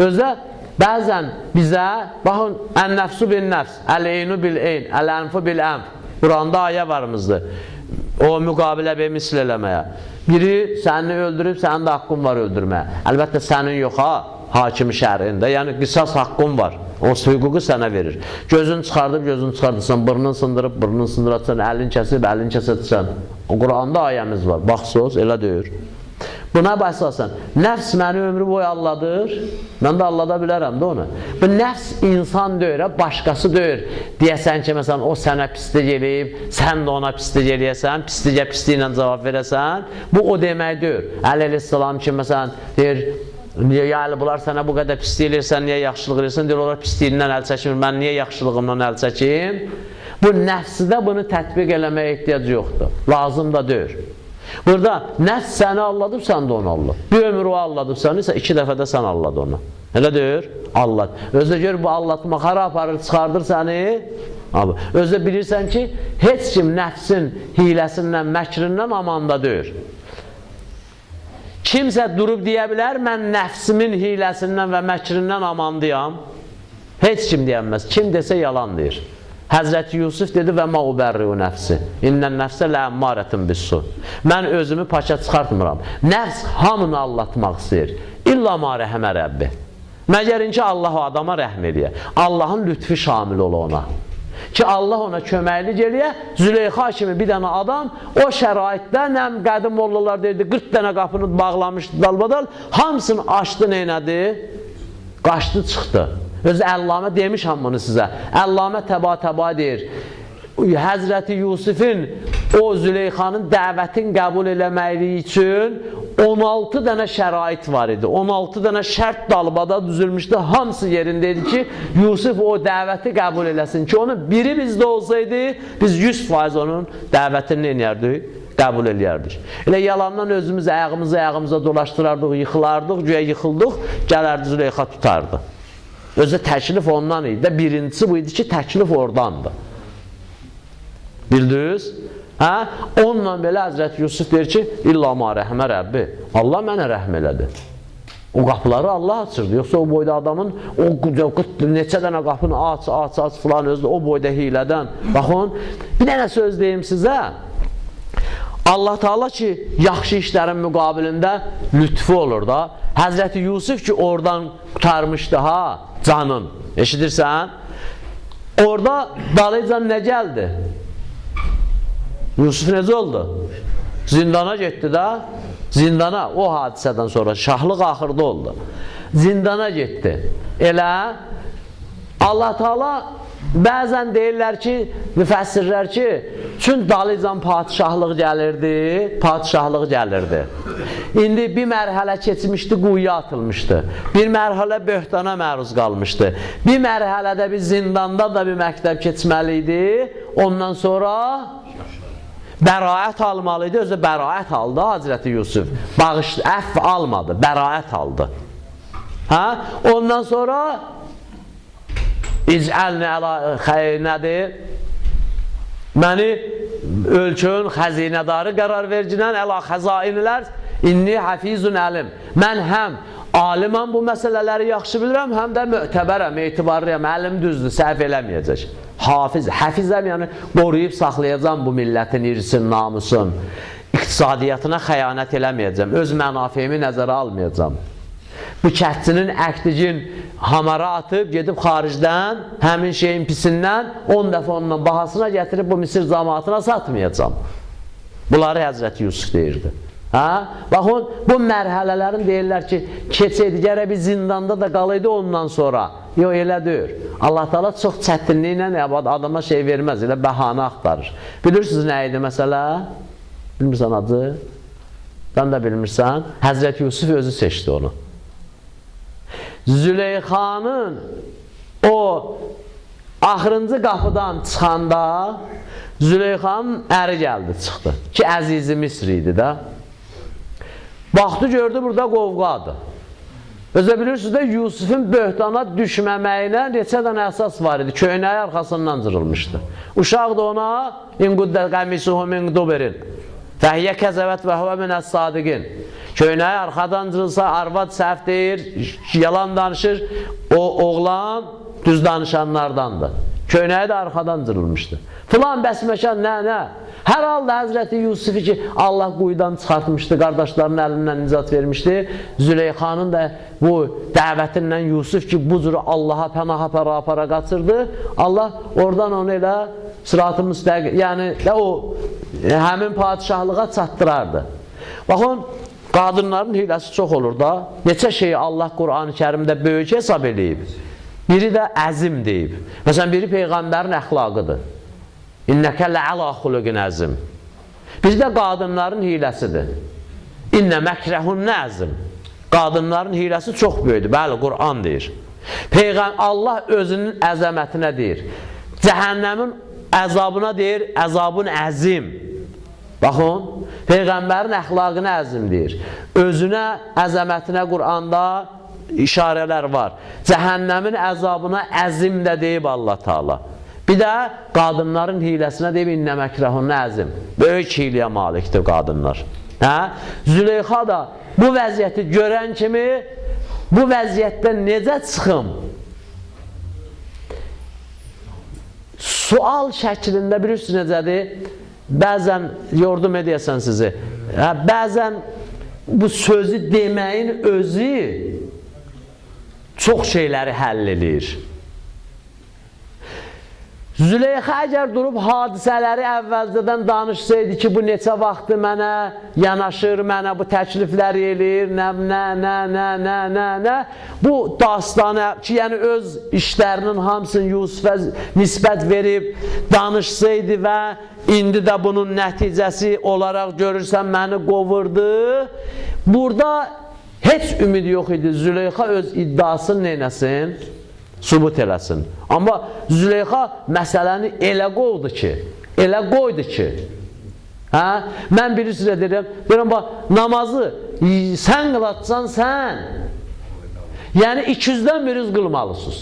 Özə bəzən bizə, baxın, ən-nəfsu bil-nəfs, əl-eynu bil-eyn, əl-ənfu bil-ənf. Quranda ayə varımızdır. O müqabilə və misl eləməyə. Biri səni öldürüb, sənin də haqqın var öldürməyə. Əlbəttə sənin yox ha, hakimi şərində. Yəni qisas haqqın var. O hüququ sənə verir. Gözün çıxardıb, gözün çıxardırsan, burnun sındırıb, burnun sındırırsan, əlin kəsib, əlin kəsətsən. Quranda ayəmiz var. Baxsız, elə deyir. Buna baxsasan, nəfs məni ömrü boyu alladır, mən də allada bilərəm də onu. Bu nəfs insan deyir, başqası deyir. Deyəsən ki, məsələn, o sənə pislik eləyib, sən də ona pislik eləyəsən, pisliyə pisliklə cavab verəsən, bu o demək deyir. Əli əleyhissalam ki, məsələn, deyir, niyə bunlar sənə bu qədər pislik eləyirsən, niyə yaxşılıq eləyirsən, deyir, onlar pisliyindən əl çəkmir, mən niyə yaxşılığımdan əl çəkim? Bu nəfsdə bunu tətbiq eləməyə ehtiyac yoxdur, lazım da deyir. Burada nəfs səni alladıb, sən də onu allad. Bir ömür o alladıb səni, 2 dəfə də sən allad onu. Elə deyir, allad. Özdə gör, bu allatmaq hara aparır, çıxardır səni. Özdə bilirsən ki, heç kim nəfsin hiləsindən, məkrindən amanda deyir. Kimsə durub deyə bilər, mən nəfsimin hiləsindən və məkrindən amandıyam. Heç kim deyəməz. Kim desə yalan deyir. Həzrəti Yusuf dedi və ma uberri'u nəfsi. İnnən nəfsə ləəmmarətin bissu. Mən özümü paça çıxartmıram. Nəfs hamını allatmaq istəyir. İlla ma rəhəmə Rəbbi. Məgərin ki, Allah o adama rəhm eləyə. Allahın lütfi şamil ol ona. Ki Allah ona köməklik eləyə. Züleyxa kimi bir dənə adam o şəraitdə nəm qədim mollalar deyirdi, 40 dənə qapını bağlamışdı dalbadal. Hamısını açdı, neynədi? Qaçdı, çıxdı. Özü Əllamə demişəm bunu sizə. Əllamə təba deyir. Həzrəti Yusufun o Züleyxanın dəvətini qəbul eləməyi üçün 16 dənə şərait var idi. 16 dənə şərt dalbada düzülmüşdü. Hamısı yerindeydi ki, Yusuf o dəvəti qəbul eləsin ki, onun biri bizdə olsaydı, biz 100% onun dəvətini eləyərdik, qəbul eləyərdik. Elə yalandan özümüz ayağımıza dolaşdırardıq, yıxılardıq, güya yıxıldıq, gələrdi Züleyxa tutardı. Özü təklif ondan idi. Birincisi bu idi ki, təklif oradandı. Bildiniz? Onunla belə Həzrəti Yusuf deyir ki, İlla ma rəhmə Rəbbi, Allah mənə rəhm elədi. O qapıları Allah açırdı. Yoxsa o boyda adamın o neçə dənə qapını aç filan özü o boyda hilədən. Baxın, bir dənə söz deyim sizə. Allah Teala ki, yaxşı işlərin müqabilində lütfu olur da. Həzrəti Yusuf ki, oradan qutarmışdı canın. Eşidirsən? Orada dalıcan nə gəldi? Yusuf necə oldu? Zindana getdi də. Zindana, o hadisədən sonra şahlıq axırda oldu. Zindana getdi. Elə Allah Teala bəzən deyirlər ki, müfəssirlər ki, çünki dalıcan padişahlıq gəlirdi. İndi bir mərhələ keçmişdi, quyuya atılmışdı. Bir mərhələ böhtana məruz qalmışdı. Bir mərhələdə bir zindanda da bir məktəb keçməli idi. Ondan sonra bəraət almalıydı. Özü bəraət aldı Hazreti Yusuf. Əfv almadı, bəraət aldı. Ondan sonra İcəlni əla nədir? Məni ölkün xəzinədarı qərar vercinən əla xəzainilər inni hafizun əlim. Mən həm aliməm bu məsələləri yaxşı bilirəm, həm də mötəbərəm, etibarlıyam, əlim düzdür, səhv eləməyəcək. Hafizəm, yəni qoruyub saxlayacam bu millətin irsin, namusun, iqtisadiyyatına xəyanət eləməyəcəm, öz mənafiyimi nəzərə almayacam. Bu kətçinin əkdigin hamara atıb, gedib xaricdən, həmin şeyin pisindən 10 dəfə ondan bahasına gətirib bu Misir cəmaatına satmayacam. Bunları Həzrəti Yusuf deyirdi. Baxın, bu mərhələlərin deyirlər ki, keçəydi, gərək bir zindanda da qalıydı ondan sonra. Yox, elə deyir. Allah Teala çox çətinliklə adama şey verməz, elə bəhanə axtarır. Bilirsiniz nə idi məsələ? Bilmirsən adı? Sən də bilmirsən. Həzrəti Yusuf özü seçdi onu. Züleyxanın o axırıncı qapıdan çıxanda Züleyxanın əri gəldi, çıxdı. Ki, əzizi Misri idi də. Baxdı, gördü, burada qovqadır. Özə bilirsiniz də, Yusufun böhtana düşməməyinə neçə dənə əsas var idi. Köynəyi arxasından cırılmışdı. Uşaq da ona İnquddə qəmisuhu min dubirin fəhiyyə kəzəvət və huvə minəs sadiqin. Köynəyi arxadan cırılsa, arvad səhv deyir, yalan danışır, o oğlan düz danışanlardandır. Köynəyi də arxadan cırılmışdı. Filan bəsməşən, nə? Hər halda Həzrəti Yusufu ki, Allah quyudan çıxartmışdı, qardaşlarının əlindən nicat vermişdi. Züleyxanın da bu dəvətindən Yusuf ki, bu cürü Allaha pənaha para qaçırdı. Allah oradan onu elə sırat-ı müstəqim, yəni o həmin padişahlığa çatdırardı. Baxın, qadınların hiləsi çox olur da. Neçə şeyi Allah Qur'an-ı Kərimdə böyük hesab eləyib. Biri də əzim deyib. Məsələn, biri Peyğəmbərin əxlaqıdır. İnnəkə lə'ələ xuluqin əzim. Bir də qadınların hiləsidir. İnnə məkrəhun nəzim. Qadınların hiləsi çox böyüdür. Bəli, Qur'an deyir. Allah özünün əzəmətinə deyir. Cəhənnəmin əzabına deyir, əzabın əzim. Baxın, Peyğəmbərin əxlaqına əzim deyir. Özünə, əzəmətinə Qur'anda işarələr var. Cəhənnəmin əzabına əzim də deyib Allah Teala. Bir də qadınların hiləsinə deyib, innə məkrəhun əzim. Böyük hiləyə malikdir qadınlar. Züleyxa da bu vəziyyəti görən kimi, bu vəziyyətdən necə çıxım? Sual şəklində bilirsiniz necədir? Bəzən yordum edəyəsən sizi. Bəzən bu sözü deməyin özü çox şeyləri həll edir. Züleyxa əgər durub hadisələri əvvəlcədən danışsaydı ki, bu neçə vaxtı mənə yanaşır, mənə bu təklifləri eləyir, nə, bu dastanə ki, yəni öz işlərinin hamısını Yusufə nisbət verib danışsaydı və indi də bunun nəticəsi olaraq görürsən məni qovurdu, burada heç ümid yox idi. Züleyxa öz iddiasını neynəsin? Subut eləsin. Amma Züleyxa məsələni elə qoydu ki, mən bir üzrə deyirəm, namazı sən qılatsan sən, yəni 200-dən bir yüz qılmalısınız.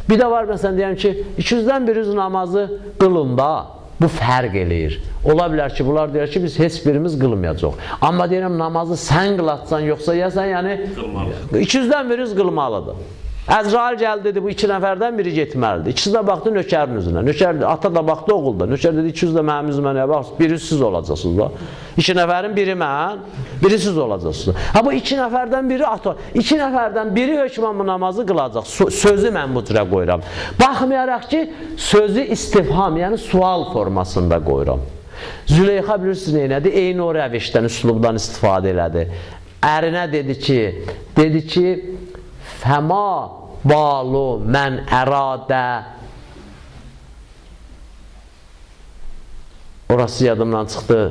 Bir də var, məsələn, deyəm ki, 200-dən bir yüz namazı qılında, bu fərq eləyir. Ola bilər ki, bunlar deyir ki, biz heç birimiz qılmayacaq. Amma deyirəm, namazı sən qılatsan, yoxsa yasən, yəni 200-dən bir yüz qılmalıdır. Əzrail gəldi, dedi, bu 2 nəfərdən biri getməlidir. İkisi də baxdı nökərin üzünə. Ata da baxdı, oğul da. Nökər dedi, 200 də mənim üzümə nəyə baxsın? Biri siz olacaqsınız da. 2 nəfərin biri mən, biri siz olacaqsınız. Bu 2 nəfərdən biri ata. 2 nəfərdən biri hökmən bu namazı qılacaq. Sözü mən bu cürə qoyuram. Baxmayaraq ki, sözü istifham, yəni sual formasında qoyuram. Züleyxa bilirsiniz neynədir? Eyni o rəvişdən, üslubdan istifadə elədi. Ərinə dedi ki, Fəma balu mən əradə. Orası yadımdan çıxdı.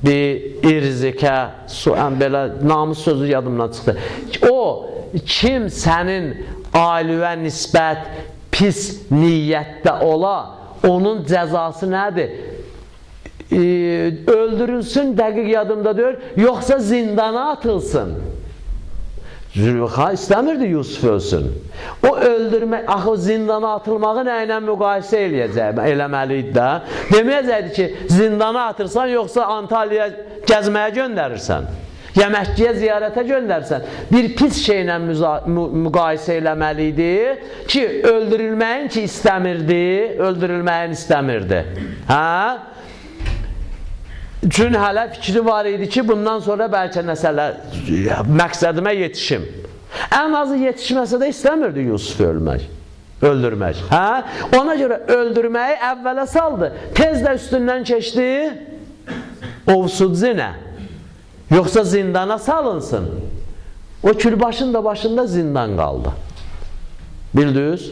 Bir irzikə, belə namus sözü yadımdan çıxdı. O, kim sənin ailüvə nisbət pis niyyətdə ola, onun cəzası nədir? Öldürülsün, dəqiq yadımda deyir, yoxsa zindana atılsın. Züleyxa istəmirdi Yusuf ölsün. O öldürmək, axı zindana atılmağı nə ilə müqayisə eləməliydi də. Deməyəcəkdi ki, zindana atırsan, yoxsa Antalya'ya gəzməyə göndərirsən. Ya Məkkəyə ziyarətə göndərsən. Bir pis şeylə müqayisə eləməliydi ki, öldürülməyin ki istəmirdi, öldürülməyin istəmirdi. Çünki hələ fikri var idi ki, bundan sonra bəlkə nəsələr məqsədimə yetişim. Ən azı yetişməsə də istəmirdi Yusuf öldürmək. Ona görə öldürməyi əvvələ saldı. Tez də üstündən keçdi, ovsudzinə, yoxsa zindana salınsın. O külbaşın da başında zindan qaldı. Bildiniz?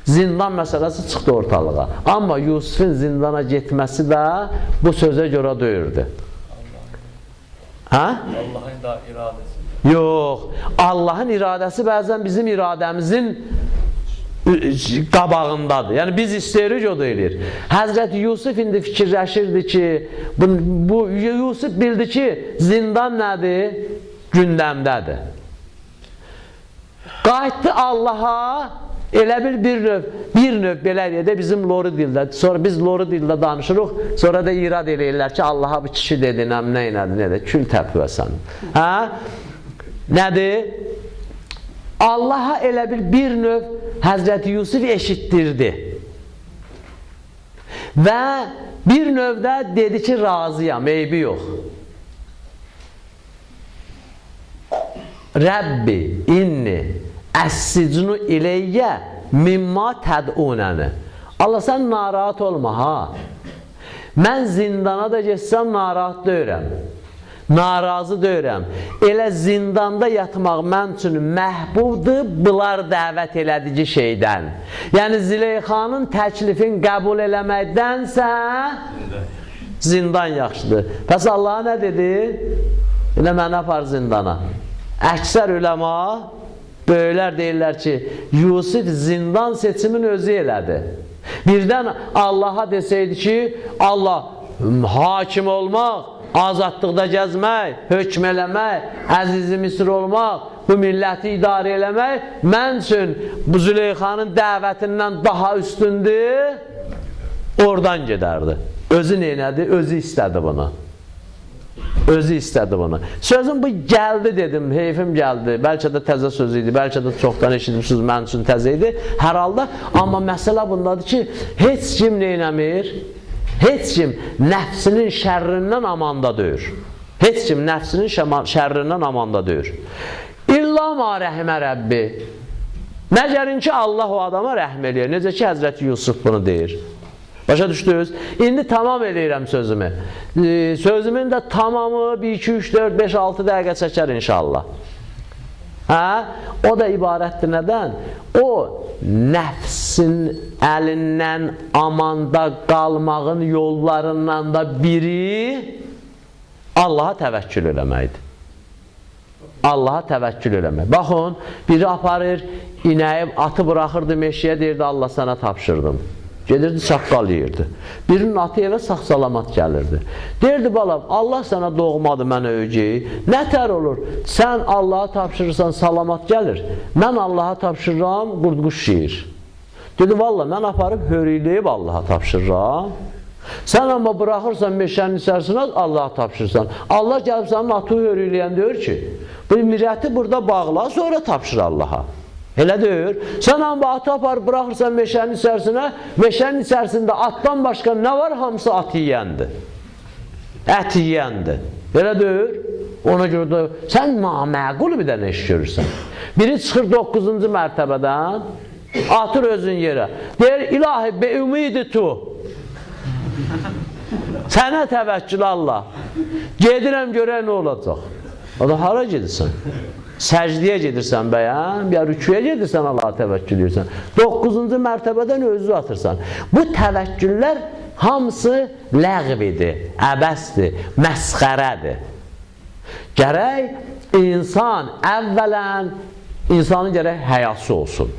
Zindan məsələsi çıxdı ortalığa. Amma Yusufun zindana getməsi də bu sözə görə deyirdi. Allahın da iradəsi. Yox, Allahın iradəsi bəzən bizim iradəmizin qabağındadır. Yəni biz istəyirik, o da eləyir. Həzrəti Yusuf indi fikirləşirdi ki, bu Yusuf bildi ki, zindan nədir? Gündəmdədir. Qayıtdı Allaha. Elə bir növ belə deyək bizim lori dildə, sonra biz lori dildə danışırıq, sonra da irad eləyirlər ki, Allaha bu kişi dedi, nədir, kül təpvəsən. Nədir? Allaha elə bir növ Həzrəti Yusuf eşitdirdi. Və bir növdə dedi ki, razıyam, eybi yox. Rəbbi, inni əs-sicnu iləyyə mimma təd'unəni. Allah, sən narahat olma, Mən zindana da geçsəm narahat deyirəm. Narazı deyirəm. Elə zindanda yatmaq mən üçün məhbubdur, bunlar dəvət elədici şeydən. Yəni Züleyxanın təklifin qəbul eləməkdənsə zindan yaxşıdır. Pəs Allah nə dedi? Elə mənə apar zindana. Əksər üləma böyüklər deyirlər ki, Yusuf zindan seçimin özü elədi. Birdən Allaha desəydi ki, Allah hakim olmaq, azadlıqda gəzmək, hökm eləmək, əziz-i Misir olmaq, bu milləti idarə eləmək mən üçün bu Züleyxanın dəvətindən daha üstündür, oradan gedərdi. Özü neynədi? Özü istədi bunu. Özü istədi bunu. Sözüm bu gəldi dedim, heyfim gəldi. Bəlkə də təzə söz idi, bəlkə də çoxdan eşitmişsiniz, mən üçün təzə idi. Hər halda, amma məsələ bundadır ki, heç kim neynəmir? Heç kim nəfsinin şərrindən amanda deyir. Heç kim nəfsinin şərrindən amanda deyir. İlla ma rəhimə Rəbbi. Məgərin ki, Allah o adama rəhm eləyir. Necə ki, Həzrəti Yusuf bunu deyir. Başa düşdünüz? İndi tamam eləyirəm sözümü. Sözümün də tamamı 1, 2, 3, 4, 5, 6 dəqiqə çəkər inşallah. O da ibarətdir nədən? O, nəfsin əlindən amanda qalmağın yollarından da biri Allaha təvəkkül eləməkdir. Allaha təvəkkül eləmək. Baxın, biri aparır, inəyi atı buraxırdı meşəyə, deyirdi, Allah sənə tapşırdım. Gedirdi, çaqqal yeyirdi. Birinin atı evə sağ-salamat gəlirdi. Deyirdi, balam, Allah sənə doğmadı mənə ögəyi. Nətər olur? Sən Allaha tapşırırsan, salamat gəlir. Mən Allaha tapşırıram, qurd-quş yeyir. Dedi, valla, mən aparıb hörüyləyib Allaha tapşırıram. Sən amma buraxırsan meşənin içərisinə, Allaha tapşırırsan. Allah gəlib sənin atı hörüyləyən deyir ki, bu mirəti burada bağla, sonra tapşır Allaha. Elə deyir. Sən amma atı aparıb bıraxırsan meşənin içərisinə, meşənin içərisində atdan başqa nə var? Hamısı at yiyəndir. Ət yiyəndir. Elə deyir. Ona görə də sən naməqul bir dənə iş görürsən. Biri çıxır 9-cu mərtəbədən, atır özün yerə. Deyir, ilahi be ümidi tu. Sənə təvəkkül Allah. Gedirəm görək nə olacaq. O da hara gedirsən? Səcdiyə gedirsən bəyəm, ya rüküyə gedirsən, Allaha təvəkkül edirsən. 9-cu mərtəbədən özü atırsan. Bu təvəkküllər hamısı ləğvidir, əbəsdir, məsxərədir. Gərək insan əvvələn, insanın gərək həyası olsun,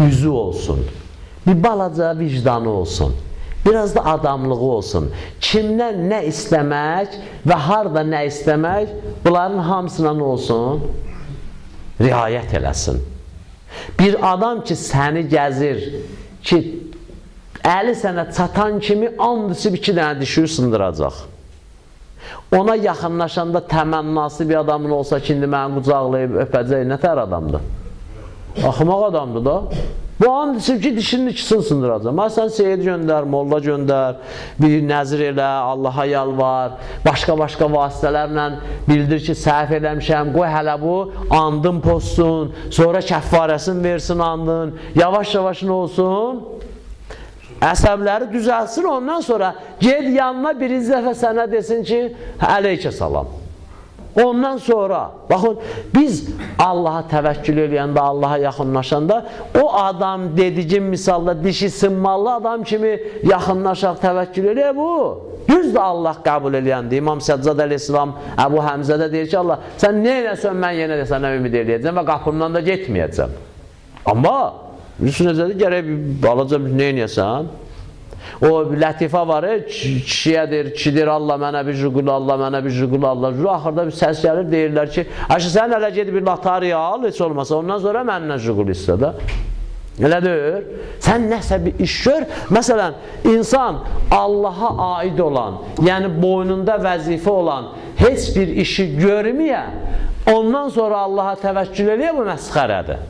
üzü olsun, bir balaca vicdanı olsun. Biraz da adamlığı olsun. Kimdən nə istəmək və harada nə istəmək, bunların hamısına nə olsun? Riayət eləsin. Bir adam ki, səni gəzir, ki, əli sənə çatan kimi and içib 2 dənə dişi sındıracaq. Ona yaxınlaşanda təmənnası bir adamın olsa ki, indi məni qucaqlayıb öpəcək, nətər adamdır? Axmaq adamdır da. Bu an içib ki, dişinin 2'sini sındıracaq. Sən seyid göndər, molla göndər, bir nəzir elə, Allaha yalvar, başqa-başqa vasitələrlə bildir ki, səhv eləmişəm, qoy hələ bu, andın postsun, sonra kəffarəsini versin andın, yavaş-yavaş nə olsun? Əsəbləri düzəlsin, ondan sonra ged yanına bir dəfə sənə desin ki, əleykə salam. Ondan sonra, baxın, biz Allaha təvəkkül eləyəndə, Allaha yaxınlaşanda, o adam dediyim misalda dişi sınmalı adam kimi yaxınlaşaq, təvəkkül eləyək bu. Düzdür Allah qəbul eləyəndə. İmam Səccad əleyhissalam Əbu Həmzədə deyir ki, Allah, sən nə eləsən, mən yenə də sənə ümid eləyəcəm və qapımdan da getməyəcəm. Amma, düşünəcədir, gərək balaca nə eləyəsən? O lətifə var, kişiyə deyir, kişi deyir, Allah mənə bir jüqul, Allah mənə bir jüqul, Allah jüqul. Axırda bir səs gəlir, deyirlər ki, sən hələ gedib bir latariya al, heç olmasa, ondan sonra məndən jüqul istədə. Elə deyir, sən nəsə bir iş gör. Məsələn, insan Allaha aid olan, yəni boynunda vəzifə olan heç bir işi görməyə, ondan sonra Allaha təvəkkül eləyə, bu məsxərədir.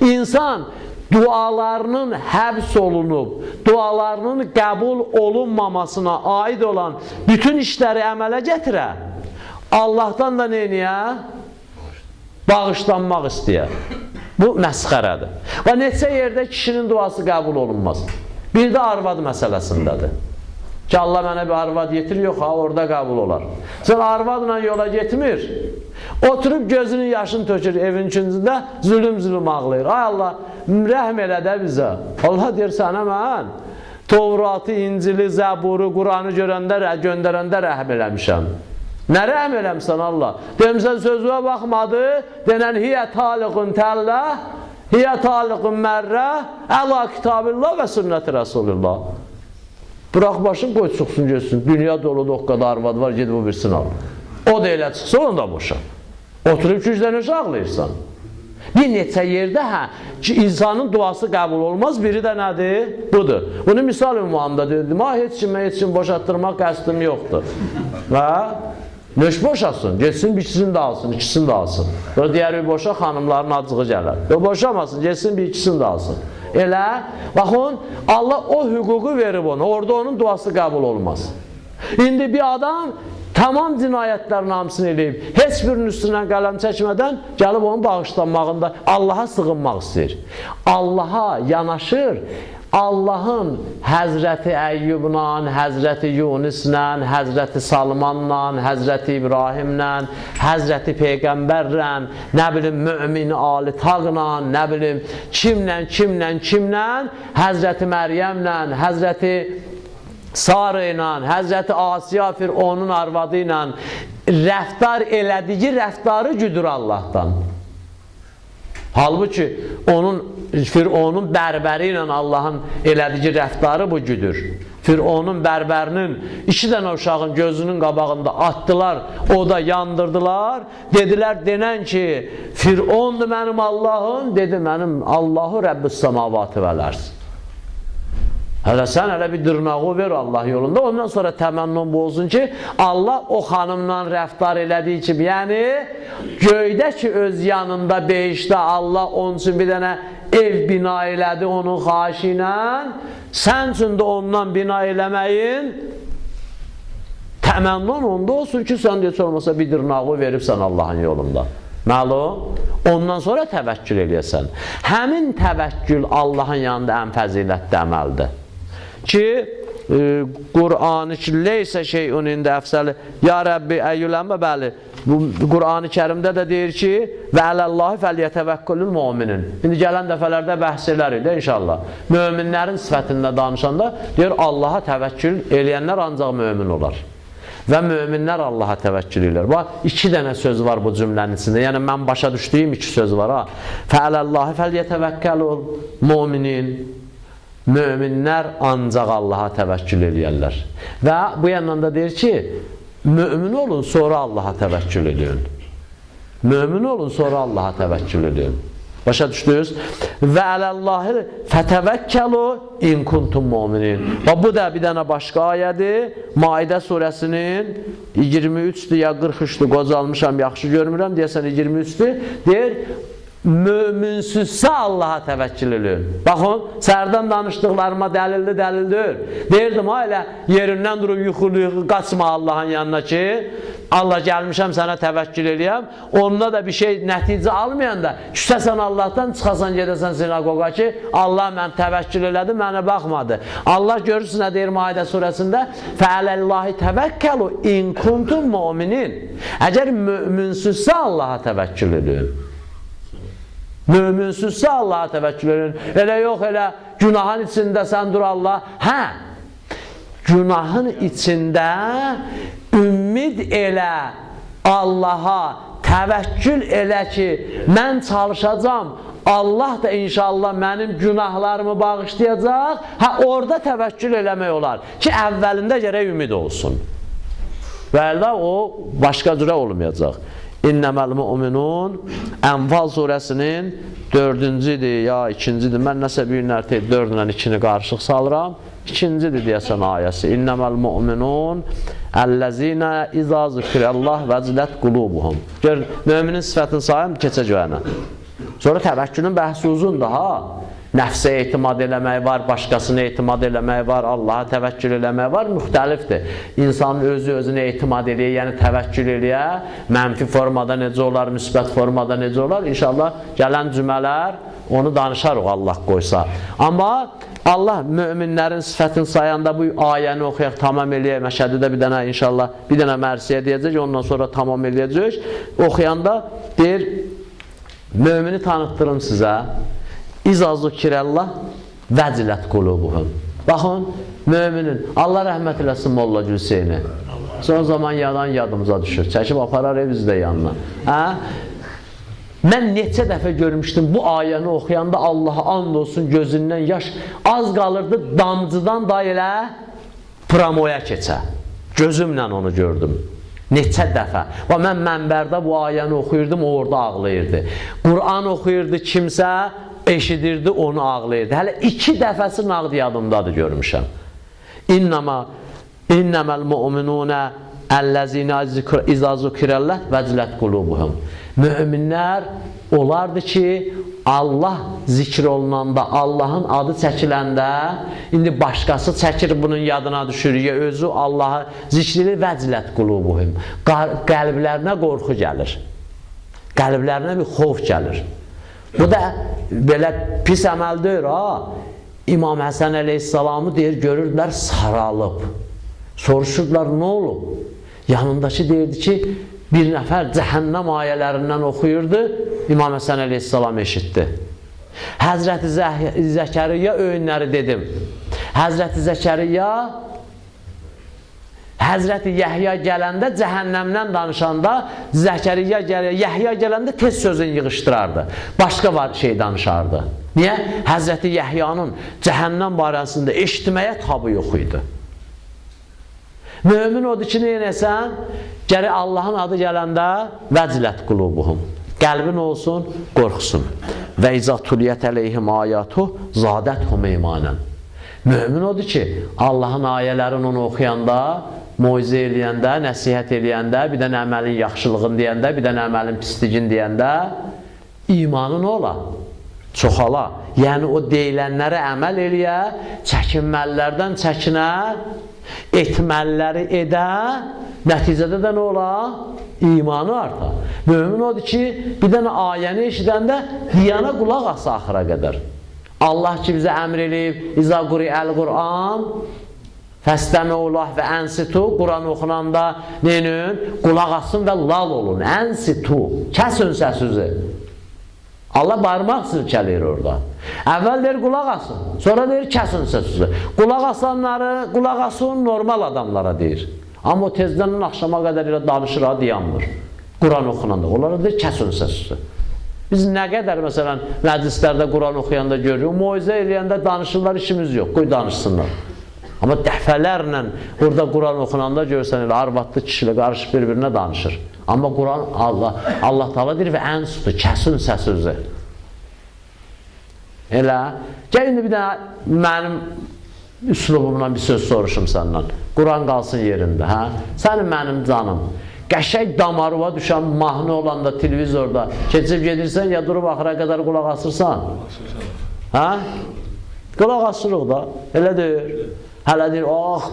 İnsan dualarının həbs olunub, dualarının qəbul olunmamasına aid olan bütün işləri əmələ gətirə, Allahdan da neyniyə? Bağışlanmaq istəyə. Bu məsxərədir. Və neçə yerdə kişinin duası qəbul olunmaz. Bir də arvad məsələsindədir. Ki, Allah mənə bir arvad yetir, yox ha, orada qəbul olar. Sən arvadla yola getmir, oturub gözünün yaşını tökür evin içində, zülüm ağlayır. Ay Allah, rəhm elə də bizə. Allah deyir sənə mən Tövratı, İncili, Zəburu, Quranı göndərəndə rəhm eləmişəm. Nə rəhm eləmişsən Allah? Demişsən sözüə baxmadı, denən hiyə taliqun təllə, hiyə taliqun mərrə, əla kitabillah və sünnəti Rasulullah. Bırax başın, qoy çıxsın, geçsin. Dünya doluda o qədər arvad var, gedib o birisini al. O da elə çıxsa, onu da boşa. Oturub güclənir, ağlayırsan. Bir neçə yerdə ki, insanın duası qəbul olmaz, biri də nədir? Budur. Bunu misal ünvanında dedim, heç kim boşatdırmaq qəsdim yoxdur. Və nöş boşasın, geçsin, biçisini də alsın, ikisini də alsın. Sonra deyər, boşa xanımların acığı gələr. Boşamasın, geçsin, bir ikisini də alsın. Elə, baxın, Allah o hüququ verib ona, orada onun duası qəbul olmaz. İndi bir adam tamam cinayətlərin hamısını eləyib, heç birinin üstündən qələm çəkmədən gəlib onun bağışlanmağında Allaha sığınmaq istəyir. Allaha yanaşır, Allahın Həzrəti Əyyubla, Həzrəti Yunusla, Həzrəti Salmanla, Həzrəti İbrahimlə, Həzrəti Peyğəmbərlə, nə bilim mümin Ali Tağla, nə bilim kimlə, Həzrəti Məryəmlə, Həzrəti Sarı ilə, Həzrəti Asiya Fir'onun arvadı ilə rəftar elədiyi rəftarı güdür Allahdan. Halbuki Fir'onun bərbəri ilə Allahın elədiyi rəftarı bu güdür. Fir'onun bərbərinin 2 dənə uşağın gözünün qabağında atdılar, o da yandırdılar. Dedilər, denən ki, Fir'ondur mənim Allahım, dedi, mənim Allahu Rəbbüs səmavatı vələrz. Hələ sən hələ bir dırnağı ver Allah yolunda, ondan sonra təmənnun bu olsun ki, Allah o xanımla rəftar elədiyi kimi, yəni göydə ki öz yanında behişdə Allah onun üçün bir dənə ev bina elədi onun xahiş ilə, sən üçün də ondan bina eləməyin təmənnun onda olsun ki, sən deyəcək olmasa bir dırnağı veribsən Allahın yolunda. Məlum, ondan sonra təvəkkül eləyəsən. Həmin təvəkkül Allahın yanında ən fəzilətli əməldir. Ki, Qur'an-ı leysə şeyun ində əfsəli, ya Rəbbi əyyülənmə, bəli, Qur'an-ı Kərimdə də deyir ki, və ələllahi fəliyyətəvəkkülül müminin. İndi gələn dəfələrdə bəhs elərik də inşallah. Möminlərin sifətində danışanda deyir, Allaha təvəkkül eləyənlər ancaq mömin olar. Və möminlər Allaha təvəkkül edir. Bax, 2 dənə söz var bu cümlənin içində. Yəni, mən başa düşdüyüm 2 söz var. Fələllahi fəliyyətəvəkkəlul müminin. Möminlər ancaq Allaha təvəkkül eləyərlər. Və bu yandan da deyir ki, mömin olun, sonra Allaha təvəkkül edin. Mömin olun, sonra Allaha təvəkkül edin. Başa düşdünüz? Və ələllahi fətəvəkkəlu in kuntum müminin. Bu da bir dənə başqa ayədir. Maidə surəsinin 23-dür ya 43-dür, qocalmışam, yaxşı görmürəm, deyəsən 23-dür. Deyir, möminsüzsə Allaha təvəkkül edin. Baxın, sərdən danışdıqlarıma dəlildir. Deyirdim, elə yerindən durub yuxulu, qaçma Allahın yanına ki, Allah gəlmişəm sənə təvəkkül eləyəm. Onda da bir şey nəticə almayanda, küsəsən Allahdan, çıxasan gedəsən sinagoqa ki, Allah mən təvəkkül elədim, mənə baxmadı. Allah görürsün nə deyir Maidə surəsində? Fələllahi təvəkkəlu in kuntum müminin. Əgər möminsüzsə Allaha təvəkkül edin. Möminsüzsə Allaha təvəkkül edin. Elə yox, elə günahın içində sən dur Allah. Günahın içində ümid elə Allaha, təvəkkül elə ki, mən çalışacam, Allah da inşallah mənim günahlarımı bağışlayacaq. Orada təvəkkül eləmək olar ki, əvvəlində gərək ümid olsun. Və əldə o başqa cürə olmayacaq. İnnəməl müminun Ənfal surəsinin 4-cüdür ya 2-cidir. Mən nəsə bir nərtə 4 ilə 2-ni qarışıq salıram. 2-cidir deyəsən ayəsi. İnnəməl müminun əlləzinə izə zükrəllah vəcilət qulubuhum. Gör, müminin sifətini sayım, keçə göyənə. Sonra təvəkkülün bəhsi uzundur ha. Nəfsə etimad eləmək var, başqasına etimad eləmək var, Allaha təvəkkül eləmək var, müxtəlifdir. İnsanın özü-özünə etimad eləyə, yəni təvəkkül eləyə, mənfi formada necə olar, müsbət formada necə olar, İnşallah gələn cümələr onu danışarıq Allah qoysa. Amma Allah möminlərin sifətini sayanda bu ayəni oxuyaq, tamam eləyək, Məşədidə bir dənə inşallah, bir dənə mərsiyə deyəcək, ondan sonra tamam eləyəcək. Oxuyanda deyir, mömini tanıtdırım sizə. İzə zükirəllah vəcilət qulubuhum. Baxın, möminin, Allah rəhmət eləsin Molla Gülseyni. Son zaman yadımıza düşür. Çəkib aparar bizdə yanına. Mən neçə dəfə görmüşdüm bu ayəni oxuyanda Allaha and olsun gözündən yaş az qalırdı, damcıdan da elə pramoya keçə. Gözümlə onu gördüm. Neçə dəfə. Mən mənbərdə bu ayəni oxuyurdum, orada ağlayırdı. Qur'an oxuyurdu kimsə, eşidirdi, onu ağlayırdı. Hələ 2 dəfəsi nağdı yadımdadır görmüşəm. İnnəməl müminunə əlləzinə izə zükirəlləh vəcilət qulubuhum. Möminlər olardı ki, Allah zikr olunanda, Allahın adı çəkiləndə, indi başqası çəkir bunun yadına düşür, ya özü Allahı zikr edir, vəcilət qulubuhum. Qəlblərinə qorxu gəlir. Qəlblərinə bir xof gəlir. Bu da belə pis əməl deyir, İmam Həsən əleyhissalamı deyir, görürdülər saralıb. Soruşurdular, nə olub? Yanındakı deyirdi ki, bir nəfər cəhənnəm ayələrindən oxuyurdu, İmam Həsən əleyhissalam eşitdi. Həzrəti Zəkəriyya öyünləri dedim. Həzrəti Zəkəriyya, Həzrəti Yəhya gələndə, cəhənnəmdən danışanda, Zəkəriyya gəlir, Yəhya gələndə tez sözünü yığışdırardı. Başqa şey danışardı. Niyə? Həzrəti Yəhyanın cəhənnəm barəsində eşitməyə tabı yox idi. Mömin odur ki, neynəsən? Gəri Allahın adı gələndə vəcilət qulubuhum. Qəlbin olsun, qorxsun. Və izə tuliyyət əleyhim ayatu zadəthum imanən. Mömin odur ki, Allahın ayələrini onu oxuyanda, moizə eləyəndə, nəsihət eləyəndə, bir dənə əməlin yaxşılığın deyəndə, bir dənə əməlin pisliğin deyəndə, imanın ola, çoxala. Yəni, o deyilənlərə əməl eləyə, çəkinməlilərdən çəkinə, etməliləri edə, nəticədə də nə ola? İmanı artar. Mömin odur ki, bir dənə ayəni eşidəndə diyana qulaq asa axıra qədər. Allah ki, bizə əmr eləyib, İzə quri'əl-Qur'an fəstəməulah və ənsitu, Quran oxunanda neynün? Qulaq asın və lal olun, ənsitu, kəsin səsizi. Allah barmaq silkələyir orada. Əvvəl deyir, qulaq asın, sonra deyir, kəsin səsizi. Qulaq asanları, qulaq asın, normal adamlara deyir. Amma o tezdən axşama qədər ilə danışır, dayanmır. Quran oxunanda, onlara deyir, kəsin səsizi. Biz nə qədər, məsələn, məclislərdə Quran oxuyanda görürük, moizə eləyəndə danışırlar, işimiz yox, qoy danışsınlar. Amma dəfələrlə orada Quran oxunanda görsən, elə arvadlı kişilə qarışıb bir-birinə danışır. Amma Quran, Allah Taala deyir və ən sutu, kəsin səsizi. Elə, gəl indi bir dənə mənim üslubumla bir söz soruşum səndən. Quran qalsın yerində, hə? Sənin mənim canım. Qəşək damarıva düşən mahnı olanda televizorda keçib gedirsən, ya durub axıra qədər qulaq asırsan? Hə? Qulaq asırıq da, elə deyir. Hələ deyir,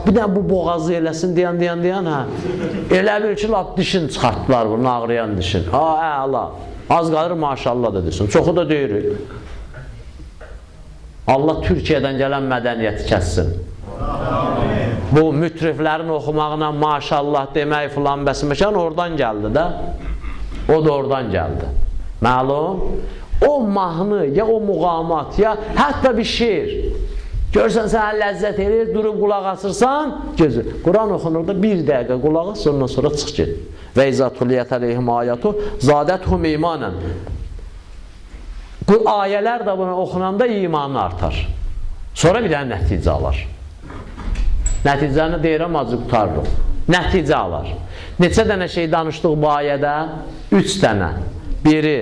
bir dənə bu boğazı eləsin deyən, hə? Elə bir ki, lap dişin çıxartdılar bunu, ağrıyan dişin. Allah, az qalır maşallah da desin, çoxu da deyirik. Allah Türkiyədən gələn mədəniyyəti kəssin. Bu mütriflərin oxumağına maşallah demək filan bəsməkan oradan gəldi də. O da oradan gəldi. Məlum, o mahnı, ya o muğamat, ya hətta bir şeir. Görsən, sənə ləzzət edir, durub qulaq asırsan, gözü. Quran oxunurda bir dəqiqə qulaq as, ondan sonra çıx get. Və izə tuliyyət əleyhim ayatu zadəthum imanən. Bu ayələr də buna oxunanda imanı artar. Sonra bir dənə nəticə alar. Nəticəni deyirəm, azı qutarırıq. Nəticə alar. Neçə dənə şey danışdıq bu ayədə? 3 dənə. Biri,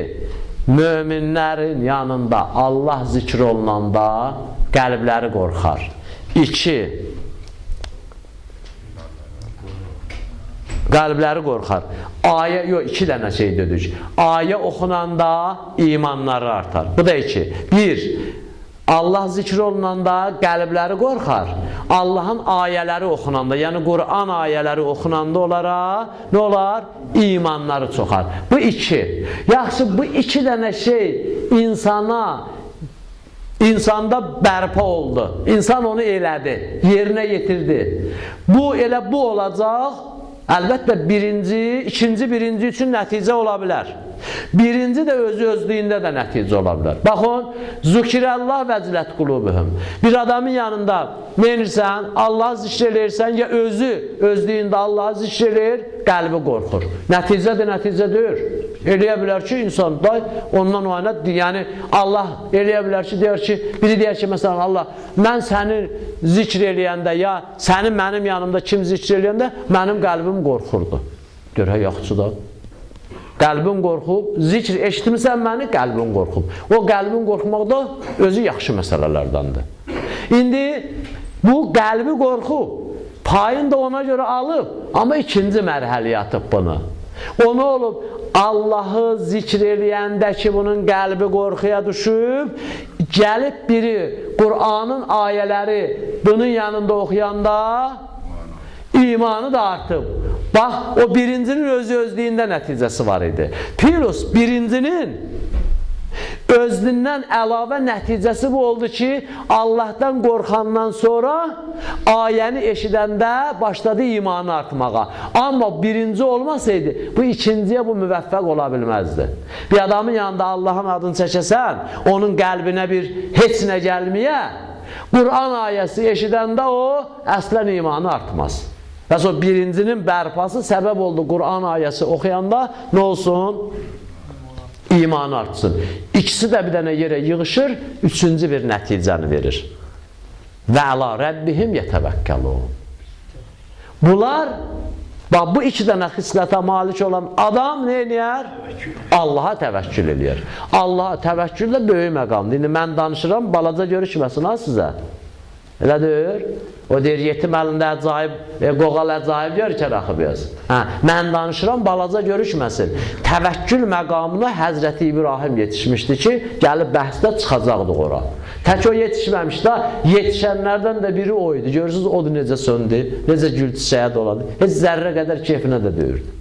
möminlərin yanında Allah zikr olunanda qəlbləri qorxar. 2, qəlbləri qorxar. Ayə, yox, 2 dənə şey dedik. Ayə oxunanda imanları artar. Bu da 2. 1, Allah zikr olunanda qəlbləri qorxar. Allahın ayələri oxunanda, yəni Quran ayələri oxunanda onlara nə olar? İmanları çoxar. Bu 2. Yaxşı, bu 2 dənə şey insanda bərpa oldu. İnsan onu elədi, yerinə yetirdi. Bu, elə bu olacaq. Əlbəttə, birinci üçün nəticə ola bilər. Birinci də özlüyündə də nəticə ola bilər. Baxın, zükirəllah vəcilət qulubuhum. Bir adamın yanında neynirsən, Allah zikr eləyirsən, ya özlüyündə Allah zikr eləyir, qəlbi qorxur. Nəticə deyir. Eləyə bilər ki, insan da ondan o yana, yəni Allah eləyə bilər ki, biri deyər ki, məsələn, Allah, mən səni zikr eləyəndə, ya səni mənim yanımda kim zikr eləyəndə, mənim qəlbim qorxurdu. Deyir, yaxçı da. Qəlbin qorxub, zikr eşitmirsən məni, qəlbin qorxub. O qəlbin qorxmaq da özü yaxşı məsələlərdəndir. İndi bu qəlbi qorxub, payını da ona görə alıb, amma ikinci mərhələyə atıb bunu. O nə olub? Allahı zikr eləyəndə ki, bunun qəlbi qorxuya düşüb, gəlib biri Qur'anın ayələri bunun yanında oxuyanda imanı da artıb. Bax, o birincinin özlüyündə nəticəsi var idi. Plus, birincinin özlündən əlavə nəticəsi bu oldu ki, Allahdan qorxandan sonra ayəni eşidəndə başladı imanı artmağa. Amma birinci olmasaydı, bu ikinciyə bu müvəffəq ola bilməzdi. Bir adamın yanında Allahın adını çəkəsən, onun qəlbinə bir heç nə gəlməyə, Qur'an ayəsi eşidəndə o, əslən imanı artmaz. Və sonra birincinin bərpası səbəb oldu Qur'an ayəsi oxuyanda nə olsun? İmanı artsın. İkisi də bir dənə yerə yığışır, üçüncü bir nəticəni verir. Və əla Rəbbihim yətəvəkkəlun. Bunlar, bax, bu iki dənə xislətə malik olan adam nə eləyər? Allaha təvəkkül eləyər. Allaha təvəkkül də böyük məqamdır. İndi mən danışıram, balaca görüşməsin ha sizə. Elədir? O deyir, yetim əlində əcaib, qoğal əcaib görkər axıb yaz. Mən danışıram, balaca görüşməsin. Təvəkkül məqamına Həzrəti İbrahim yetişmişdi ki, gəlib bəhsdə çıxacaqdıq ora. Tək o yetişməmişdə, yetişənlərdən də biri o idi. Görürsünüz, o da necə söndü, necə gül çiçəyə doladı. Heç zərrə qədər keyfinə də döyürdü.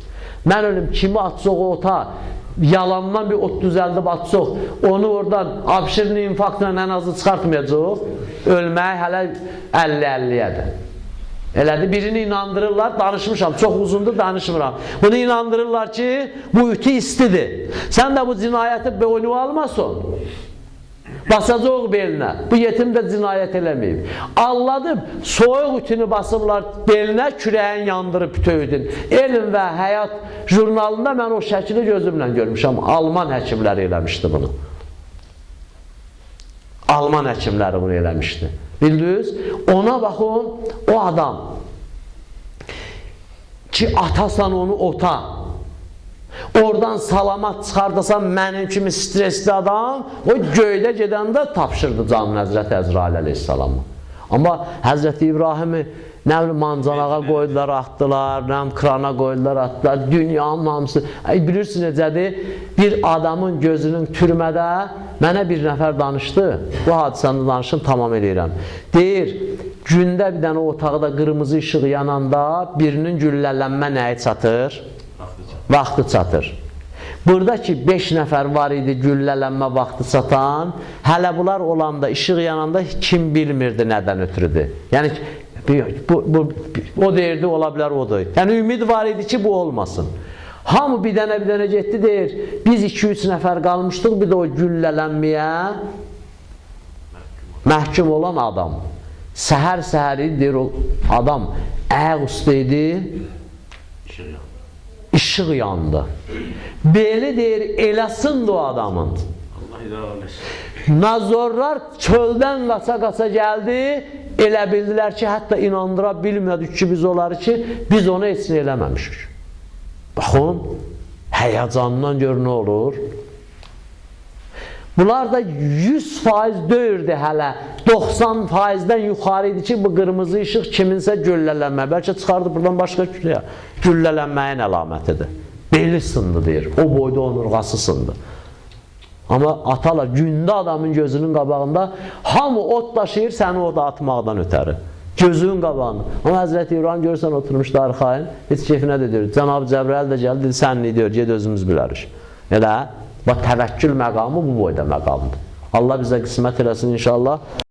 Mən ölüm, kimi atsoq o ota, yalandan bir ot düzəldib atsoq, onu oradan abşirli infarktla ən azı çıxartmayacaq, ölməyə hələ 50-50-yədir. Elədir, birini inandırırlar, danışmışam, çox uzundur, danışmıram. Bunu inandırırlar ki, bu ütü istidir. Sən də bu cinayəti boynu almasın. Basacaq belinə. Bu yetim də cinayət eləməyib. Alladıb, soyuq ütünü basıblar belinə, kürəyin yandırıb tövdün. Elm və Həyat jurnalında mən o şəkili gözümlə görmüşəm. Alman həkimləri eləmişdi bunu. Alman həkimləri bunu eləmişdi. Bildiniz? Ona baxın, o adam ki, atasan onu ota, oradan salamat çıxardasan mənim kimi stresli adam, o göydə gedəndə tapşırdı canın Həzrəti Əzrail əleyhissalamı. Amma Həzrəti İbrahimi nə bilim mancanağa qoydular, atdılar, nə bilim krana qoydular, atdılar, dünyanın hamısı. Bilirsin necədir? Bir adamın gözünün türmədə mənə bir nəfər danışdı, bu hadisəni danışım, tamam eləyirəm. Deyir, gündə bir dənə otaqda qırmızı işıq yananda birinin güllələnmə nəyi çatır? Vaxtı çatır. Buradakı 5 nəfər var idi güllələnmə vaxtı çatan, hələ bunlar olanda, işıq yananda kim bilmirdi nədən ötürüdür. Yəni, o deyirdi, ola bilər odur. Yəni, ümid var idi ki, bu olmasın. Hamı bir dənə getdi, deyir, biz 2-3 nəfər qalmışdıq, bir də o güllələnməyə məhkum olan adam. Səhər-səhəri, deyir, o adam ayaq üstə idi, işıq yandı. Beli deyir, eləsindir o adamın. Nazorlar çöldən qaça-qaça gəldi, elə bildilər ki, hətta inandıra bilmədik ki, biz onları ki, biz onu heç nə eləməmişik. Baxın, həyəcandan gör nə olur. Bunlar da 100% döyürdü hələ, 90%-dən yuxarı idi ki, bu qırmızı işıq kiminsə güllələnmə, bəlkə çıxardı buradan başqa güllələnməyin əlamətidir. Beli sındı deyir, o boyda onurğası sındı. Amma atalar, gündə adamın gözünün qabağında hamı ot daşıyır, səni oda atmaqdan ötəri. Gözünün qabağında. Amma Həzrəti İbrahim görürsən oturmuşdu arxayın, heç keyfinə də deyir, Cənab-ı Cəbrəl də gəldi, sən ne diyor, ged özümüz bilərik. Elə, bax təvəkkül məqamı bu boyda məqamdır. Allah bizə qismət eləsin inşallah.